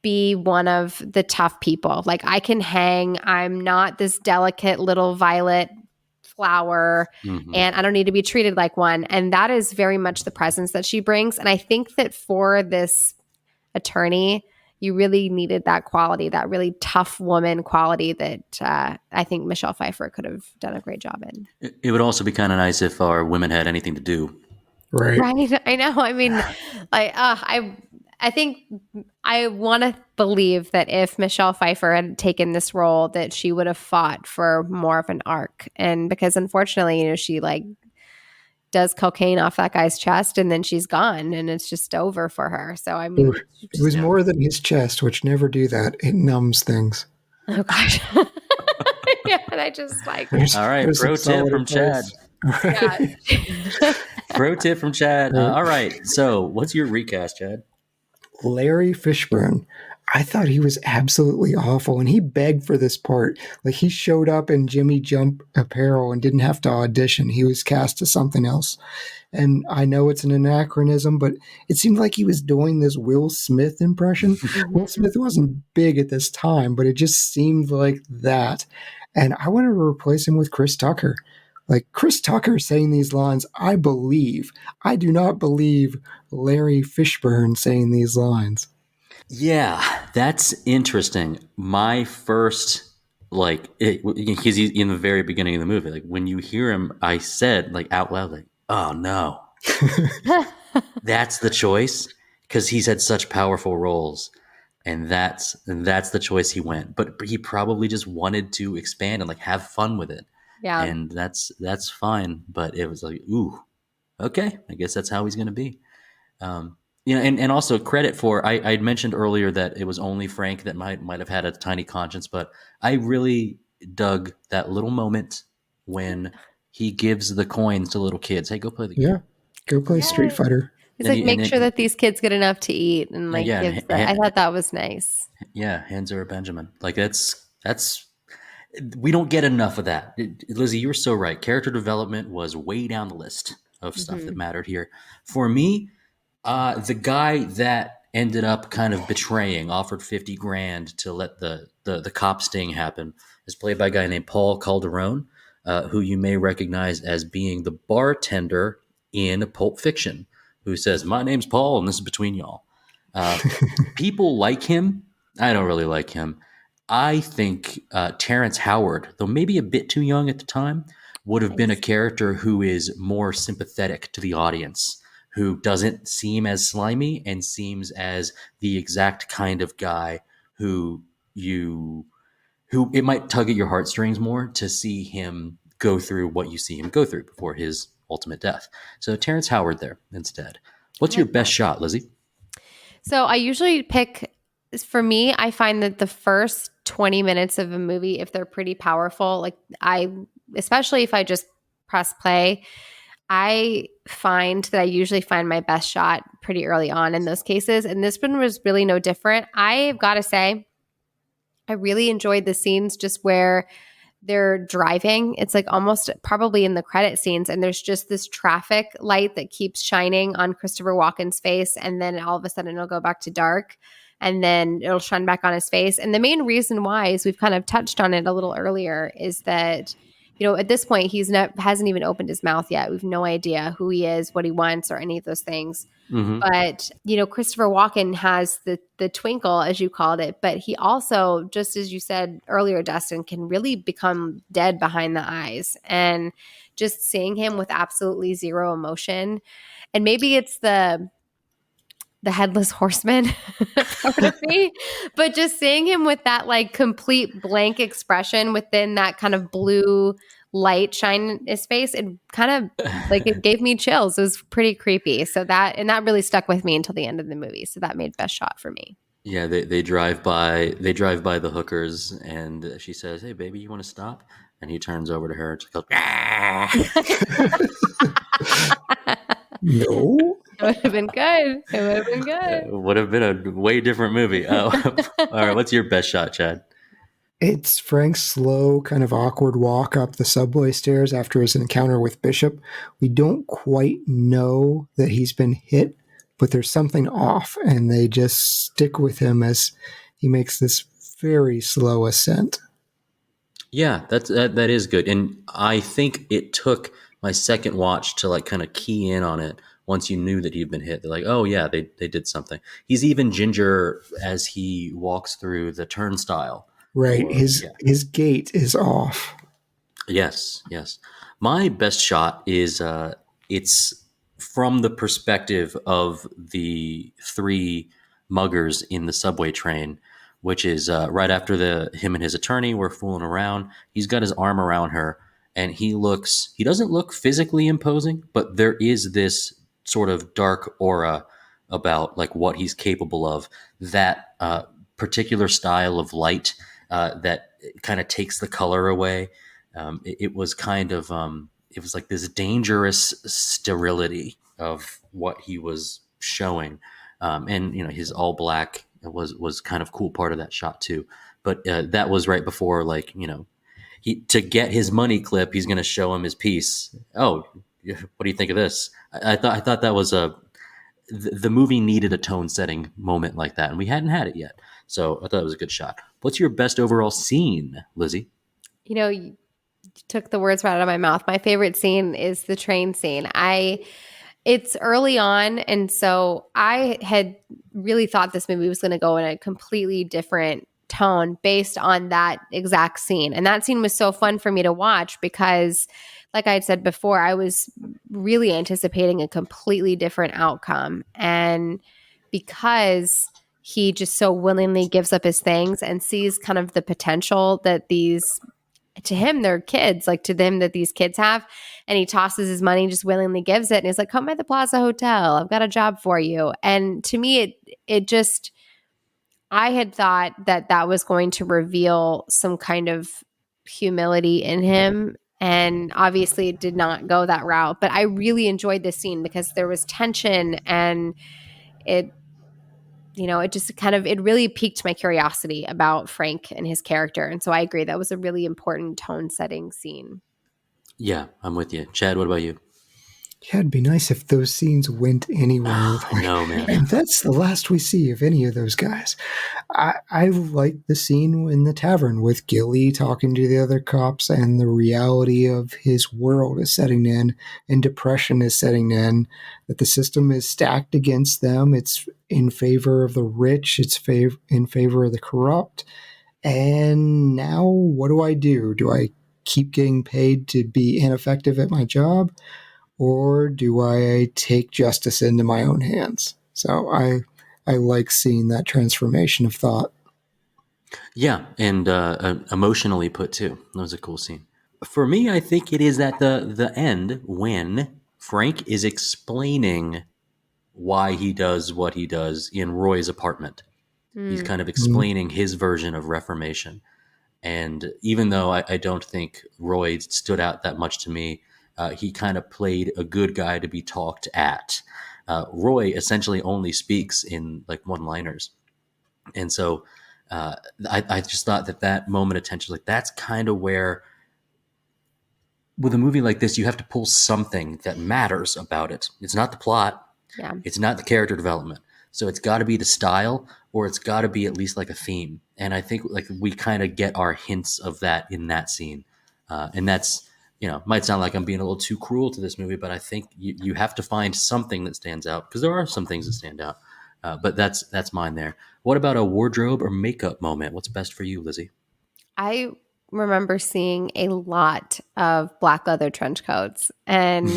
be one of the tough people. Like, I can hang. I'm not this delicate little violet flower, and I don't need to be treated like one. And that is very much the presence that she brings. And I think that for this attorney, you really needed that quality, that really tough woman quality that I think Michelle Pfeiffer could have done a great job in. It would also be kind of nice if our women had anything to do. Right. I know. I mean, I think I want to believe that if Michelle Pfeiffer had taken this role, that she would have fought for more of an arc. And because unfortunately, you know, she like does cocaine off that guy's chest and then she's gone and it's just over for her. So, I mean, it was more than his chest, which never do that. It numbs things. Oh gosh. Yeah. And I just like, all right. Pro tip from Chad. yeah. Pro tip from Chad. All right. So what's your recast, Chad? Larry Fishburne. I thought he was absolutely awful, and he begged for this part. Like, he showed up in Jimmy Jump apparel and didn't have to audition. He was cast as something else. And I know it's an anachronism, but it seemed like he was doing this Will Smith impression. Will Smith wasn't big at this time, but it just seemed like that. And I wanted to replace him with Chris Tucker. Like, Chris Tucker saying these lines, I believe. I do not believe Larry Fishburne saying these lines. Yeah, that's interesting. My first, he's in the very beginning of the movie. Like, when you hear him, I said, like, out loud, like, oh no. That's the choice? Because he's had such powerful roles. And that's the choice he went. But he probably just wanted to expand and, like, have fun with it. Yeah. And that's fine. But it was like, ooh, okay, I guess that's how he's going to be. You know, and also credit for, I mentioned earlier that it was only Frank that might have had a tiny conscience, but I really dug that little moment when he gives the coins to little kids. Hey, go play the game. Yeah, go play Street Fighter. He's like, make sure that these kids get enough to eat, and like, I thought that was nice. Yeah, hands are a Benjamin. Like, that's we don't get enough of that. Lizzie, you were so right. Character development was way down the list of stuff that mattered here. For me, the guy that ended up kind of betraying, offered 50 grand to let the cop sting happen, is played by a guy named Paul Calderon, who you may recognize as being the bartender in Pulp Fiction, who says, "My name's Paul, and this is between y'all." People like him. I don't really like him. I think Terrence Howard, though maybe a bit too young at the time, would have been a character who is more sympathetic to the audience, who doesn't seem as slimy and seems as the exact kind of guy who it might tug at your heartstrings more to see him go through what you see him go through before his ultimate death. So Terrence Howard there instead. What's your best shot, Lizzie? So I usually pick, for me, I find that the first 20 minutes of a movie, if they're pretty powerful, like especially if I just press play, I find that I usually find my best shot pretty early on in those cases. And this one was really no different. I've got to say, I really enjoyed the scenes just where they're driving. It's like almost probably in the credit scenes, and there's just this traffic light that keeps shining on Christopher Walken's face, and then all of a sudden it'll go back to dark, and then it'll shine back on his face. And the main reason why, is we've kind of touched on it a little earlier, is that, you know, at this point hasn't even opened his mouth yet. We've no idea who he is, what he wants, or any of those things. Mm-hmm. But, you know, Christopher Walken has the twinkle, as you called it, but he also, just as you said earlier, Dustin, can really become dead behind the eyes. And just seeing him with absolutely zero emotion, and maybe it's the headless horseman part of me, but just seeing him with that like complete blank expression within that kind of blue light shine in his face, it kind of like, it gave me chills. It was pretty creepy. So that really stuck with me until the end of the movie. So that made best shot for me. Yeah, they drive by the hookers, and she says, "Hey, baby, you want to stop?" And he turns over to her and she goes, "Ah!" No. It would have been good. It would have been good. It would have been a way different movie. Oh, all right. What's your best shot, Chad? It's Frank's slow, kind of awkward walk up the subway stairs after his encounter with Bishop. We don't quite know that he's been hit, but there's something off, and they just stick with him as he makes this very slow ascent. Yeah, that is good. And I think it took my second watch to like kind of key in on it. Once you knew that he'd been hit, they're like, "Oh yeah, they did something." He's even ginger as he walks through the turnstile. Right. His gait is off. Yes. My best shot is it's from the perspective of the three muggers in the subway train, which is right after him and his attorney were fooling around. He's got his arm around her, and he doesn't look physically imposing, but there is this sort of dark aura about like what he's capable of. That particular style of light that kind of takes the color away. It was kind of it was like this dangerous sterility of what he was showing, and you know, his all black was kind of cool part of that shot too. But that was right before, like, you know, to get his money clip, he's going to show him his piece. Oh, what do you think of this? I thought that was the movie needed a tone setting moment like that, and we hadn't had it yet. So I thought it was a good shot. What's your best overall scene, Lizzie? You know, you took the words right out of my mouth. My favorite scene is the train scene. It's early on, and so I had really thought this movie was going to go in a completely different tone based on that exact scene. And that scene was so fun for me to watch because, like I had said before, I was really anticipating a completely different outcome. And because he just so willingly gives up his things and sees kind of the potential that to him, they're kids, like to them that these kids have. And he tosses his money, just willingly gives it. And he's like, "Come by the Plaza Hotel. I've got a job for you." And to me, it just, I had thought that was going to reveal some kind of humility in him. And obviously it did not go that route. But I really enjoyed this scene because there was tension, and it, you know, it just kind of, it really piqued my curiosity about Frank and his character. And so I agree, that was a really important tone setting scene. Yeah, I'm with you. Chad, what about you? Yeah, it'd be nice if those scenes went anywhere. I know, man. And that's the last we see of any of those guys. I like the scene in the tavern with Gilly talking to the other cops, and the reality of his world is setting in, and depression is setting in, that the system is stacked against them. It's in favor of the rich, it's in favor of the corrupt. And now what do? Do I keep getting paid to be ineffective at my job? Or do I take justice into my own hands? So I like seeing that transformation of thought. Yeah, and emotionally put too. That was a cool scene. For me, I think it is at the end when Frank is explaining why he does what he does in Roy's apartment. He's kind of explaining his version of Reformation. And even though I don't think Roy stood out that much to me, he kind of played a good guy to be talked at. Roy essentially only speaks in like one-liners. And so I just thought that moment of tension, like that's kind of where, with a movie like this, you have to pull something that matters about it. It's not the plot. Yeah. It's not the character development. So it's got to be the style, or it's got to be at least like a theme. And I think like we kind of get our hints of that in that scene. And that's, might sound like I'm being a little too cruel to this movie, but I think you have to find something that stands out, because there are some things that stand out. But that's mine there. What about a wardrobe or makeup moment? What's best for you, Lizzie? I remember seeing a lot of black leather trench coats, and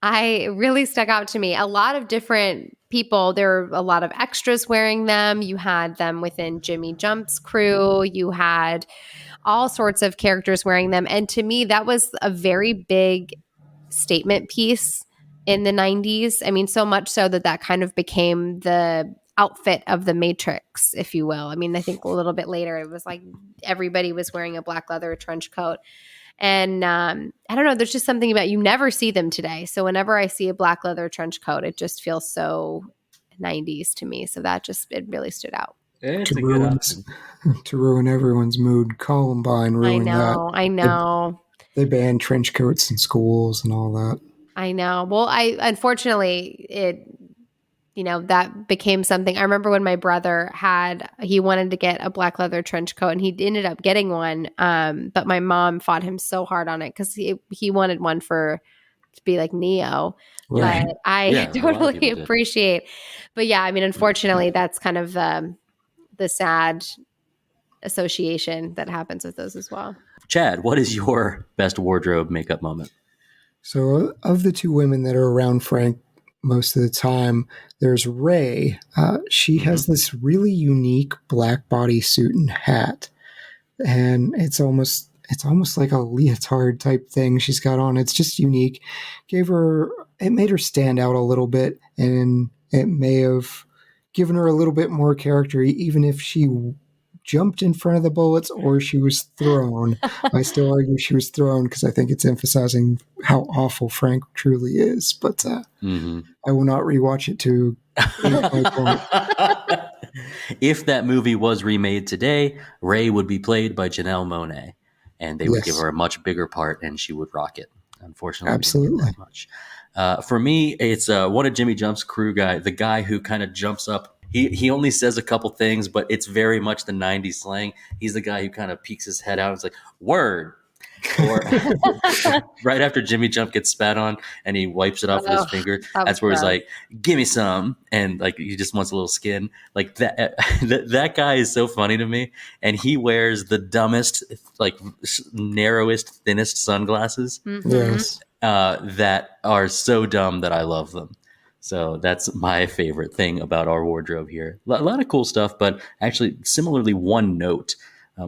I really stuck out to me. A lot of different people. There were a lot of extras wearing them. You had them within Jimmy Jump's crew. You had all sorts of characters wearing them. And to me, that was a very big statement piece in the 90s. I mean, so much so that kind of became the outfit of the Matrix, if you will. I mean, I think a little bit later, it was like everybody was wearing a black leather trench coat. And I don't know, there's just something about, you never see them today. So whenever I see a black leather trench coat, it just feels so 90s to me. So it really stood out. It's a good option. To ruin everyone's mood, Columbine ruined that. I know. They banned trench coats in schools and all that. I know. Well, unfortunately, that became something. I remember when my brother he wanted to get a black leather trench coat, and he ended up getting one. But my mom fought him so hard on it because he wanted one to be like Neo. Right. But I totally appreciate. But yeah, I mean, unfortunately, that's kind of the sad association that happens with those as well. Chad, what is your best wardrobe makeup moment? So of the two women that are around Frank most of the time, there's Ray. She has this really unique black bodysuit and hat, and it's almost like a leotard type thing she's got on. It's just unique. It made her stand out a little bit, and it may have given her a little bit more character, even if she jumped in front of the bullets or she was thrown. I still argue she was thrown because I think it's emphasizing how awful Frank truly is. But I will not rewatch it to make my point. If that movie was remade today, Ray would be played by Janelle Monáe, and they would give her a much bigger part, and she would rock it. Unfortunately, absolutely that much. For me, it's one of Jimmy Jump's crew guy, the guy who kind of jumps up. He only says a couple things, but it's very much the 90s slang. He's the guy who kind of peeks his head out and is like, word. Or right after Jimmy Jump gets spat on and he wipes it off with his finger, that's where he's like, give me some. And like, he just wants a little skin. Like that guy is so funny to me. And he wears the dumbest, like narrowest, thinnest sunglasses that are so dumb that I love them. So that's my favorite thing about our wardrobe here. A lot of cool stuff, but actually similarly one note.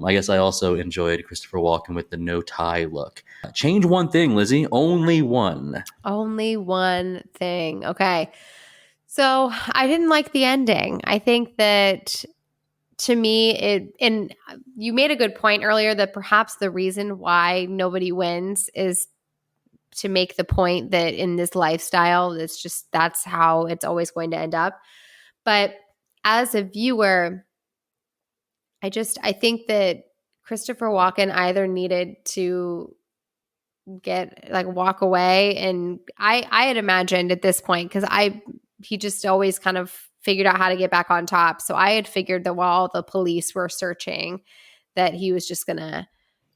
I guess I also enjoyed Christopher Walken with the no tie look. Change one thing, Lizzie. Only one. Only one thing. Okay. So I didn't like the ending. I think that to me, and you made a good point earlier that perhaps the reason why nobody wins is to make the point that in this lifestyle, that's how it's always going to end up. But as a viewer, I think that Christopher Walken either needed to walk away. And I had imagined at this point, because he just always kind of figured out how to get back on top. So I had figured that while the police were searching, that he was just gonna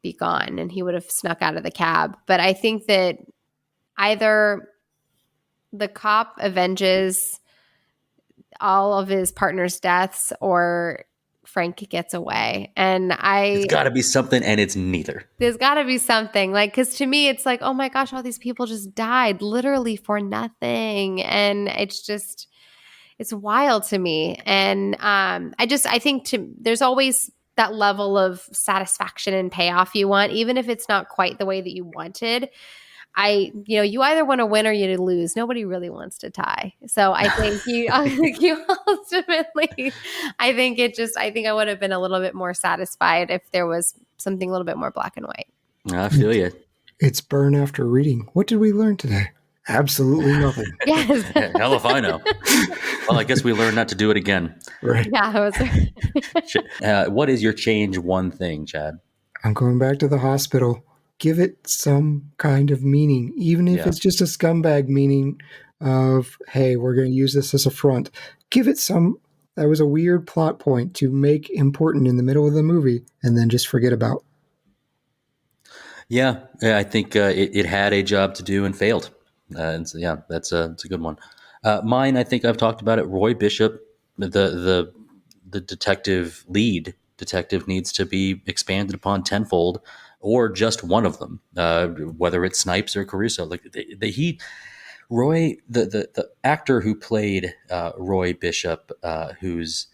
be gone and he would have snuck out of the cab. But I think that either the cop avenges all of his partner's deaths or Frank gets away. And it's got to be something, and it's neither. There's got to be something, like, because to me it's like, oh my gosh, all these people just died literally for nothing, and it's wild to me. And I think there's always that level of satisfaction and payoff you want, even if it's not quite the way that you wanted. You either want to win or you lose. Nobody really wants to tie. So I think you ultimately, I think I would have been a little bit more satisfied if there was something a little bit more black and white. I feel you. It's burn after reading. What did we learn today? Absolutely nothing. Yes. Hell if I know. Well, I guess we learned not to do it again. Right. Yeah. What is your change one thing, Chad? I'm going back to the hospital. Give it some kind of meaning, even if it's just a scumbag meaning of, hey, we're going to use this as a front. Give it that was a weird plot point to make important in the middle of the movie and then just forget about. Yeah, I think it had a job to do and failed. And so, it's a good one. Mine, I think I've talked about it. Roy Bishop, the lead detective needs to be expanded upon tenfold, or just one of them, whether it's Snipes or Caruso. Like Roy, the actor who played Roy Bishop, whose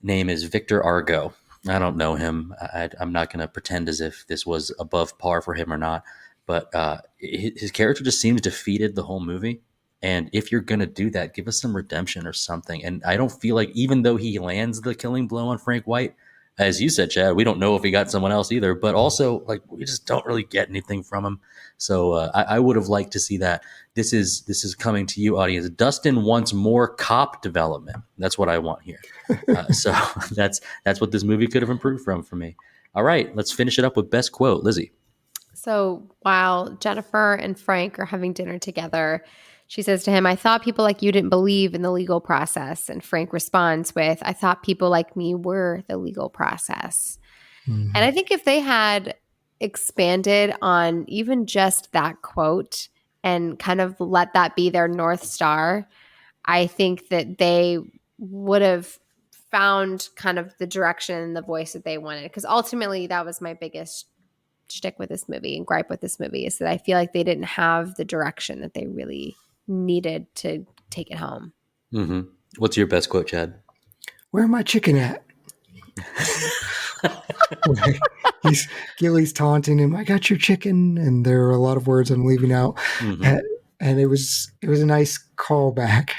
name is Victor Argo. I don't know him. I'm not going to pretend as if this was above par for him or not. But his character just seems defeated the whole movie. And if you're going to do that, give us some redemption or something. And I don't feel like, even though he lands the killing blow on Frank White, as you said, Chad, we don't know if he got someone else either. But also, like, we just don't really get anything from him. So I would have liked to see that. This is coming to you, audience. Dustin wants more cop development. That's what I want here. So that's what this movie could have improved from for me. All right, let's finish it up with best quote. Lizzie. So while Jennifer and Frank are having dinner together, she says to him, "I thought people like you didn't believe in the legal process." And Frank responds with, "I thought people like me were the legal process." Mm-hmm. And I think if they had expanded on even just that quote and kind of let that be their North Star, I think that they would have found kind of the direction and the voice that they wanted. Because ultimately, that was my biggest shtick with this movie and gripe with this movie, is that I feel like they didn't have the direction that they really needed to take it home. Mm-hmm. What's your best quote, Chad? "Where my chicken at?" Gilly's taunting him, "I got your chicken," and there are a lot of words I'm leaving out. Mm-hmm. And it was a nice callback.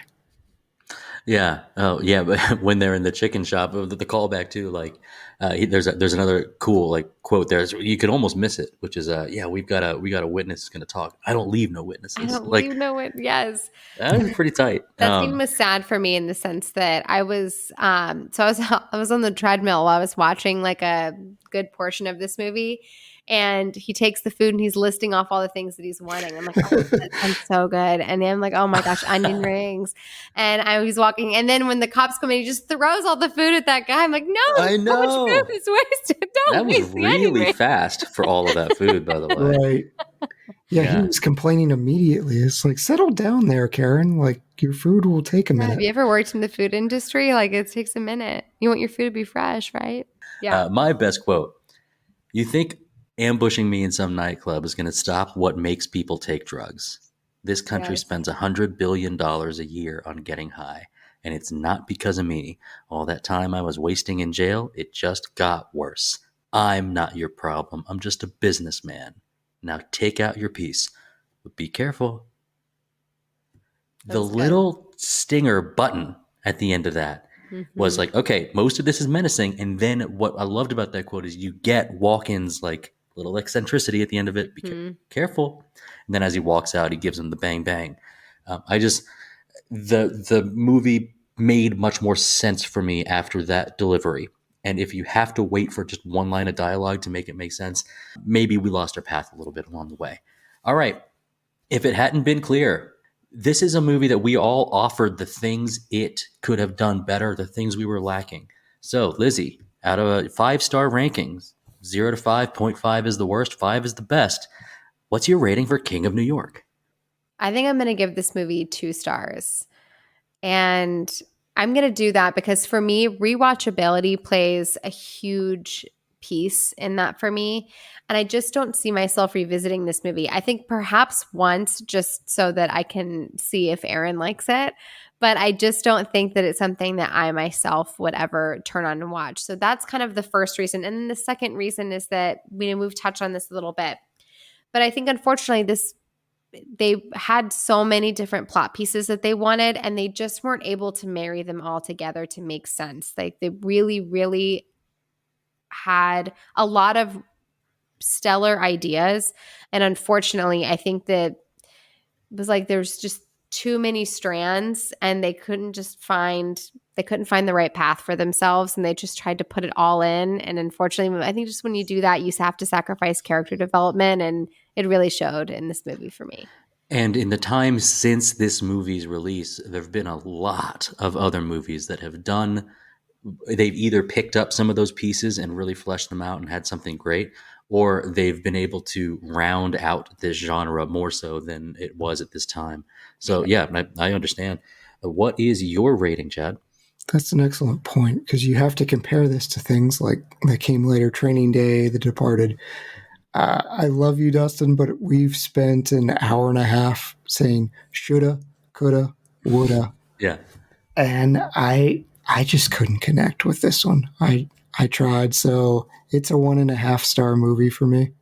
Yeah. Oh, yeah. But when they're in the chicken shop, the callback too, like there's another cool like quote there. You can almost miss it, which is we got a witness who's going to talk. I don't leave no witnesses. I don't leave no witnesses. Yes, that was pretty tight. That scene was sad for me in the sense that I was I was on the treadmill while I was watching like a good portion of this movie. And he takes the food and he's listing off all the things that he's wanting. I'm like, oh, that sounds so good. And then I'm like, oh my gosh, onion rings. And I was walking. And then when the cops come in, he just throws all the food at that guy. I'm like, no, I know. How much food is wasted? That was really fast for all of that food, by the way. Right. Yeah, he was complaining immediately. It's like, settle down there, Karen. Like, your food will take a minute. Have you ever worked in the food industry? Like, it takes a minute. You want your food to be fresh, right? Yeah. My best quote. "You think ambushing me in some nightclub is going to stop what makes people take drugs? This country spends $100 billion a year on getting high, and it's not because of me. All that time I was wasting in jail, it just got worse. I'm not your problem. I'm just a businessman. Now take out your piece, but be careful." The little stinger button at the end of that was like, okay, most of this is menacing. And then what I loved about that quote is you get Walken's like little eccentricity at the end of it. Be careful. And then as he walks out, he gives him the bang, bang. The movie made much more sense for me after that delivery. And if you have to wait for just one line of dialogue to make it make sense, maybe we lost our path a little bit along the way. All right. If it hadn't been clear, this is a movie that we all offered the things it could have done better, the things we were lacking. So, Lizzie, out of a 5-star rankings, 0 to 5, 0.5 is the worst, 5 is the best. What's your rating for King of New York? I think I'm going to give this movie 2 stars. And I'm going to do that because for me, rewatchability plays a huge piece in that for me. And I just don't see myself revisiting this movie. I think perhaps once just so that I can see if Aaron likes it. But I just don't think that it's something that I myself would ever turn on and watch. So that's kind of the first reason. And then the second reason is that we've touched on this a little bit. But I think unfortunately they had so many different plot pieces that they wanted, and they just weren't able to marry them all together to make sense. Like they really, really had a lot of stellar ideas. And unfortunately, I think that it was like there's just too many strands and they couldn't find the right path for themselves, and they just tried to put it all in. And unfortunately, I think just when you do that, you have to sacrifice character development, and it really showed in this movie for me. And in the time since this movie's release, there have been a lot of other movies that have they've either picked up some of those pieces and really fleshed them out and had something great, or they've been able to round out this genre more so than it was at this time. So yeah, I understand. What is your rating, Chad? That's an excellent point, because you have to compare this to things like that came later, Training Day, The Departed. I love you, Dustin, but we've spent an hour and a half saying shoulda, coulda, woulda. Yeah. And I just couldn't connect with this one. I tried, so it's a 1.5 star movie for me.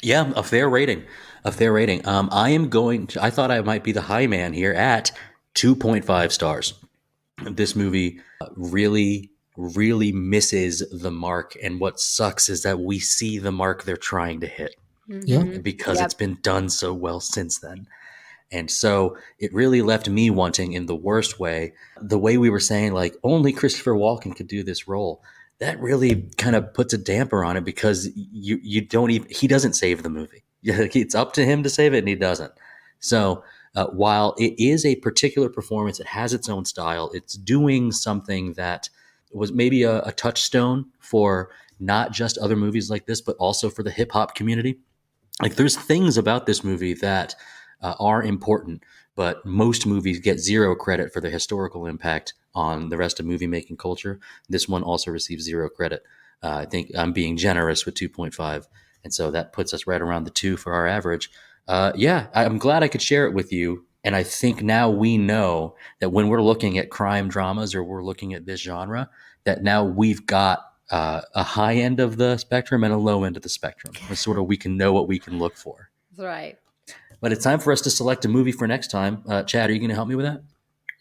Yeah, a fair rating. I thought I might be the high man here at 2.5 stars. This movie really, really misses the mark. And what sucks is that we see the mark they're trying to hit. Yeah. Because it's been done so well since then. And so it really left me wanting, in the worst way, the way we were saying, like, only Christopher Walken could do this role. That really kind of puts a damper on it, because he doesn't save the movie. It's up to him to save it, and he doesn't. So while it is a particular performance, it has its own style. It's doing something that was maybe a touchstone for not just other movies like this, but also for the hip hop community. Like, there's things about this movie that are important, but most movies get zero credit for the historical impact on the rest of movie making culture. This one also receives zero credit. I think I'm being generous with 2.5. And so that puts us right around the 2 for our average. Yeah, I'm glad I could share it with you. And I think now we know that when we're looking at crime dramas or we're looking at this genre, that now we've got a high end of the spectrum and a low end of the spectrum. And sort of we can know what we can look for. That's right. But it's time for us to select a movie for next time. Chad, are you going to help me with that?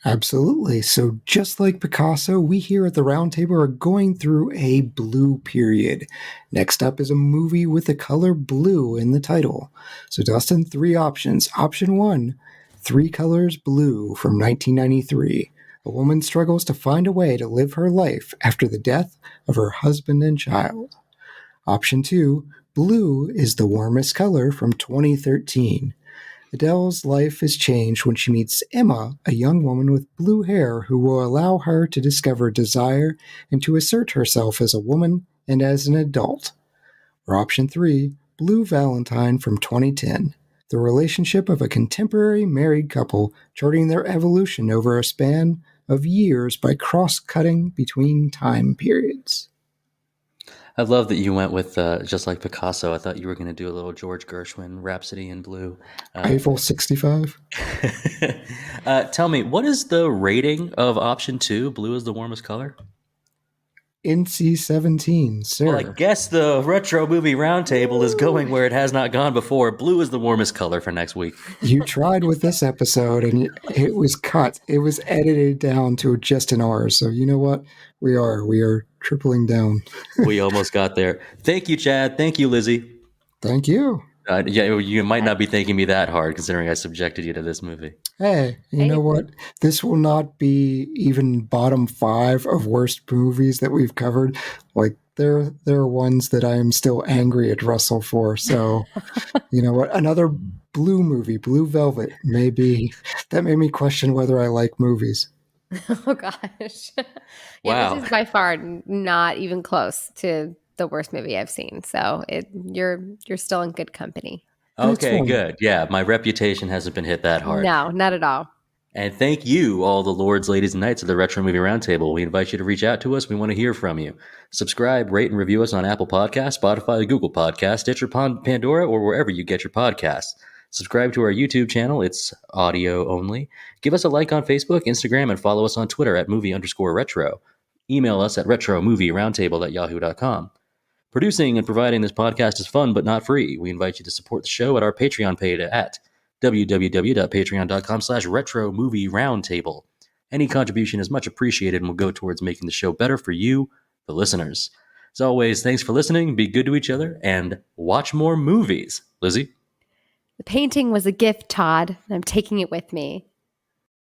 Absolutely. So just like Picasso, we here at the Roundtable are going through a blue period. Next up is a movie with the color blue in the title. So Dustin, 3 options. Option 1, 3 Colors Blue from 1993. A woman struggles to find a way to live her life after the death of her husband and child. Option 2, Blue is the Warmest Color from 2013. Adele's life is changed when she meets Emma, a young woman with blue hair who will allow her to discover desire and to assert herself as a woman and as an adult. Or option 3, Blue Valentine from 2010. The relationship of a contemporary married couple charting their evolution over a span of years by cross-cutting between time periods. I love that you went with just like Picasso. I thought you were going to do a little George Gershwin Rhapsody in Blue. Eiffel 65. Tell me, what is the rating of option 2? Blue is the warmest color? NC-17, sir. Well, I guess the Retro Movie Roundtable is going where it has not gone before. Blue is the warmest color for next week. You tried with this episode, and it was cut. It was edited down to just an R. So you know what? We are tripling down. We almost got there. Thank you, Chad. Thank you, Lizzie. Thank you. Yeah, you might not be thanking me that hard, considering I subjected you to this movie. Hey, you know what? This will not be even bottom 5 of worst movies that we've covered. Like, there are ones that I am still angry at Russell for. So, you know what? Another blue movie, Blue Velvet, maybe that made me question whether I like movies. Oh gosh. Wow. This is by far not even close to the worst movie I've seen. So you're still in good company. Okay, fun. good. Yeah, my reputation hasn't been hit that hard. No, not at all. And thank you, all the lords, ladies, and knights of the Retro Movie Roundtable. We invite you to reach out to us. We want to hear from you. Subscribe, rate, and review us on Apple Podcasts, Spotify, Google Podcasts, Stitcher, Pandora, or wherever you get your podcasts. Subscribe to our YouTube channel. It's audio only. Give us a like on Facebook, Instagram, and follow us on Twitter at movie_retro. Email us at retromovieroundtable@yahoo.com. Producing and providing this podcast is fun, but not free. We invite you to support the show at our Patreon page at www.patreon.com/retro movie roundtable. Any contribution is much appreciated and will go towards making the show better for you, the listeners. As always, thanks for listening, be good to each other, and watch more movies. Lizzie? The painting was a gift, Todd. I'm taking it with me.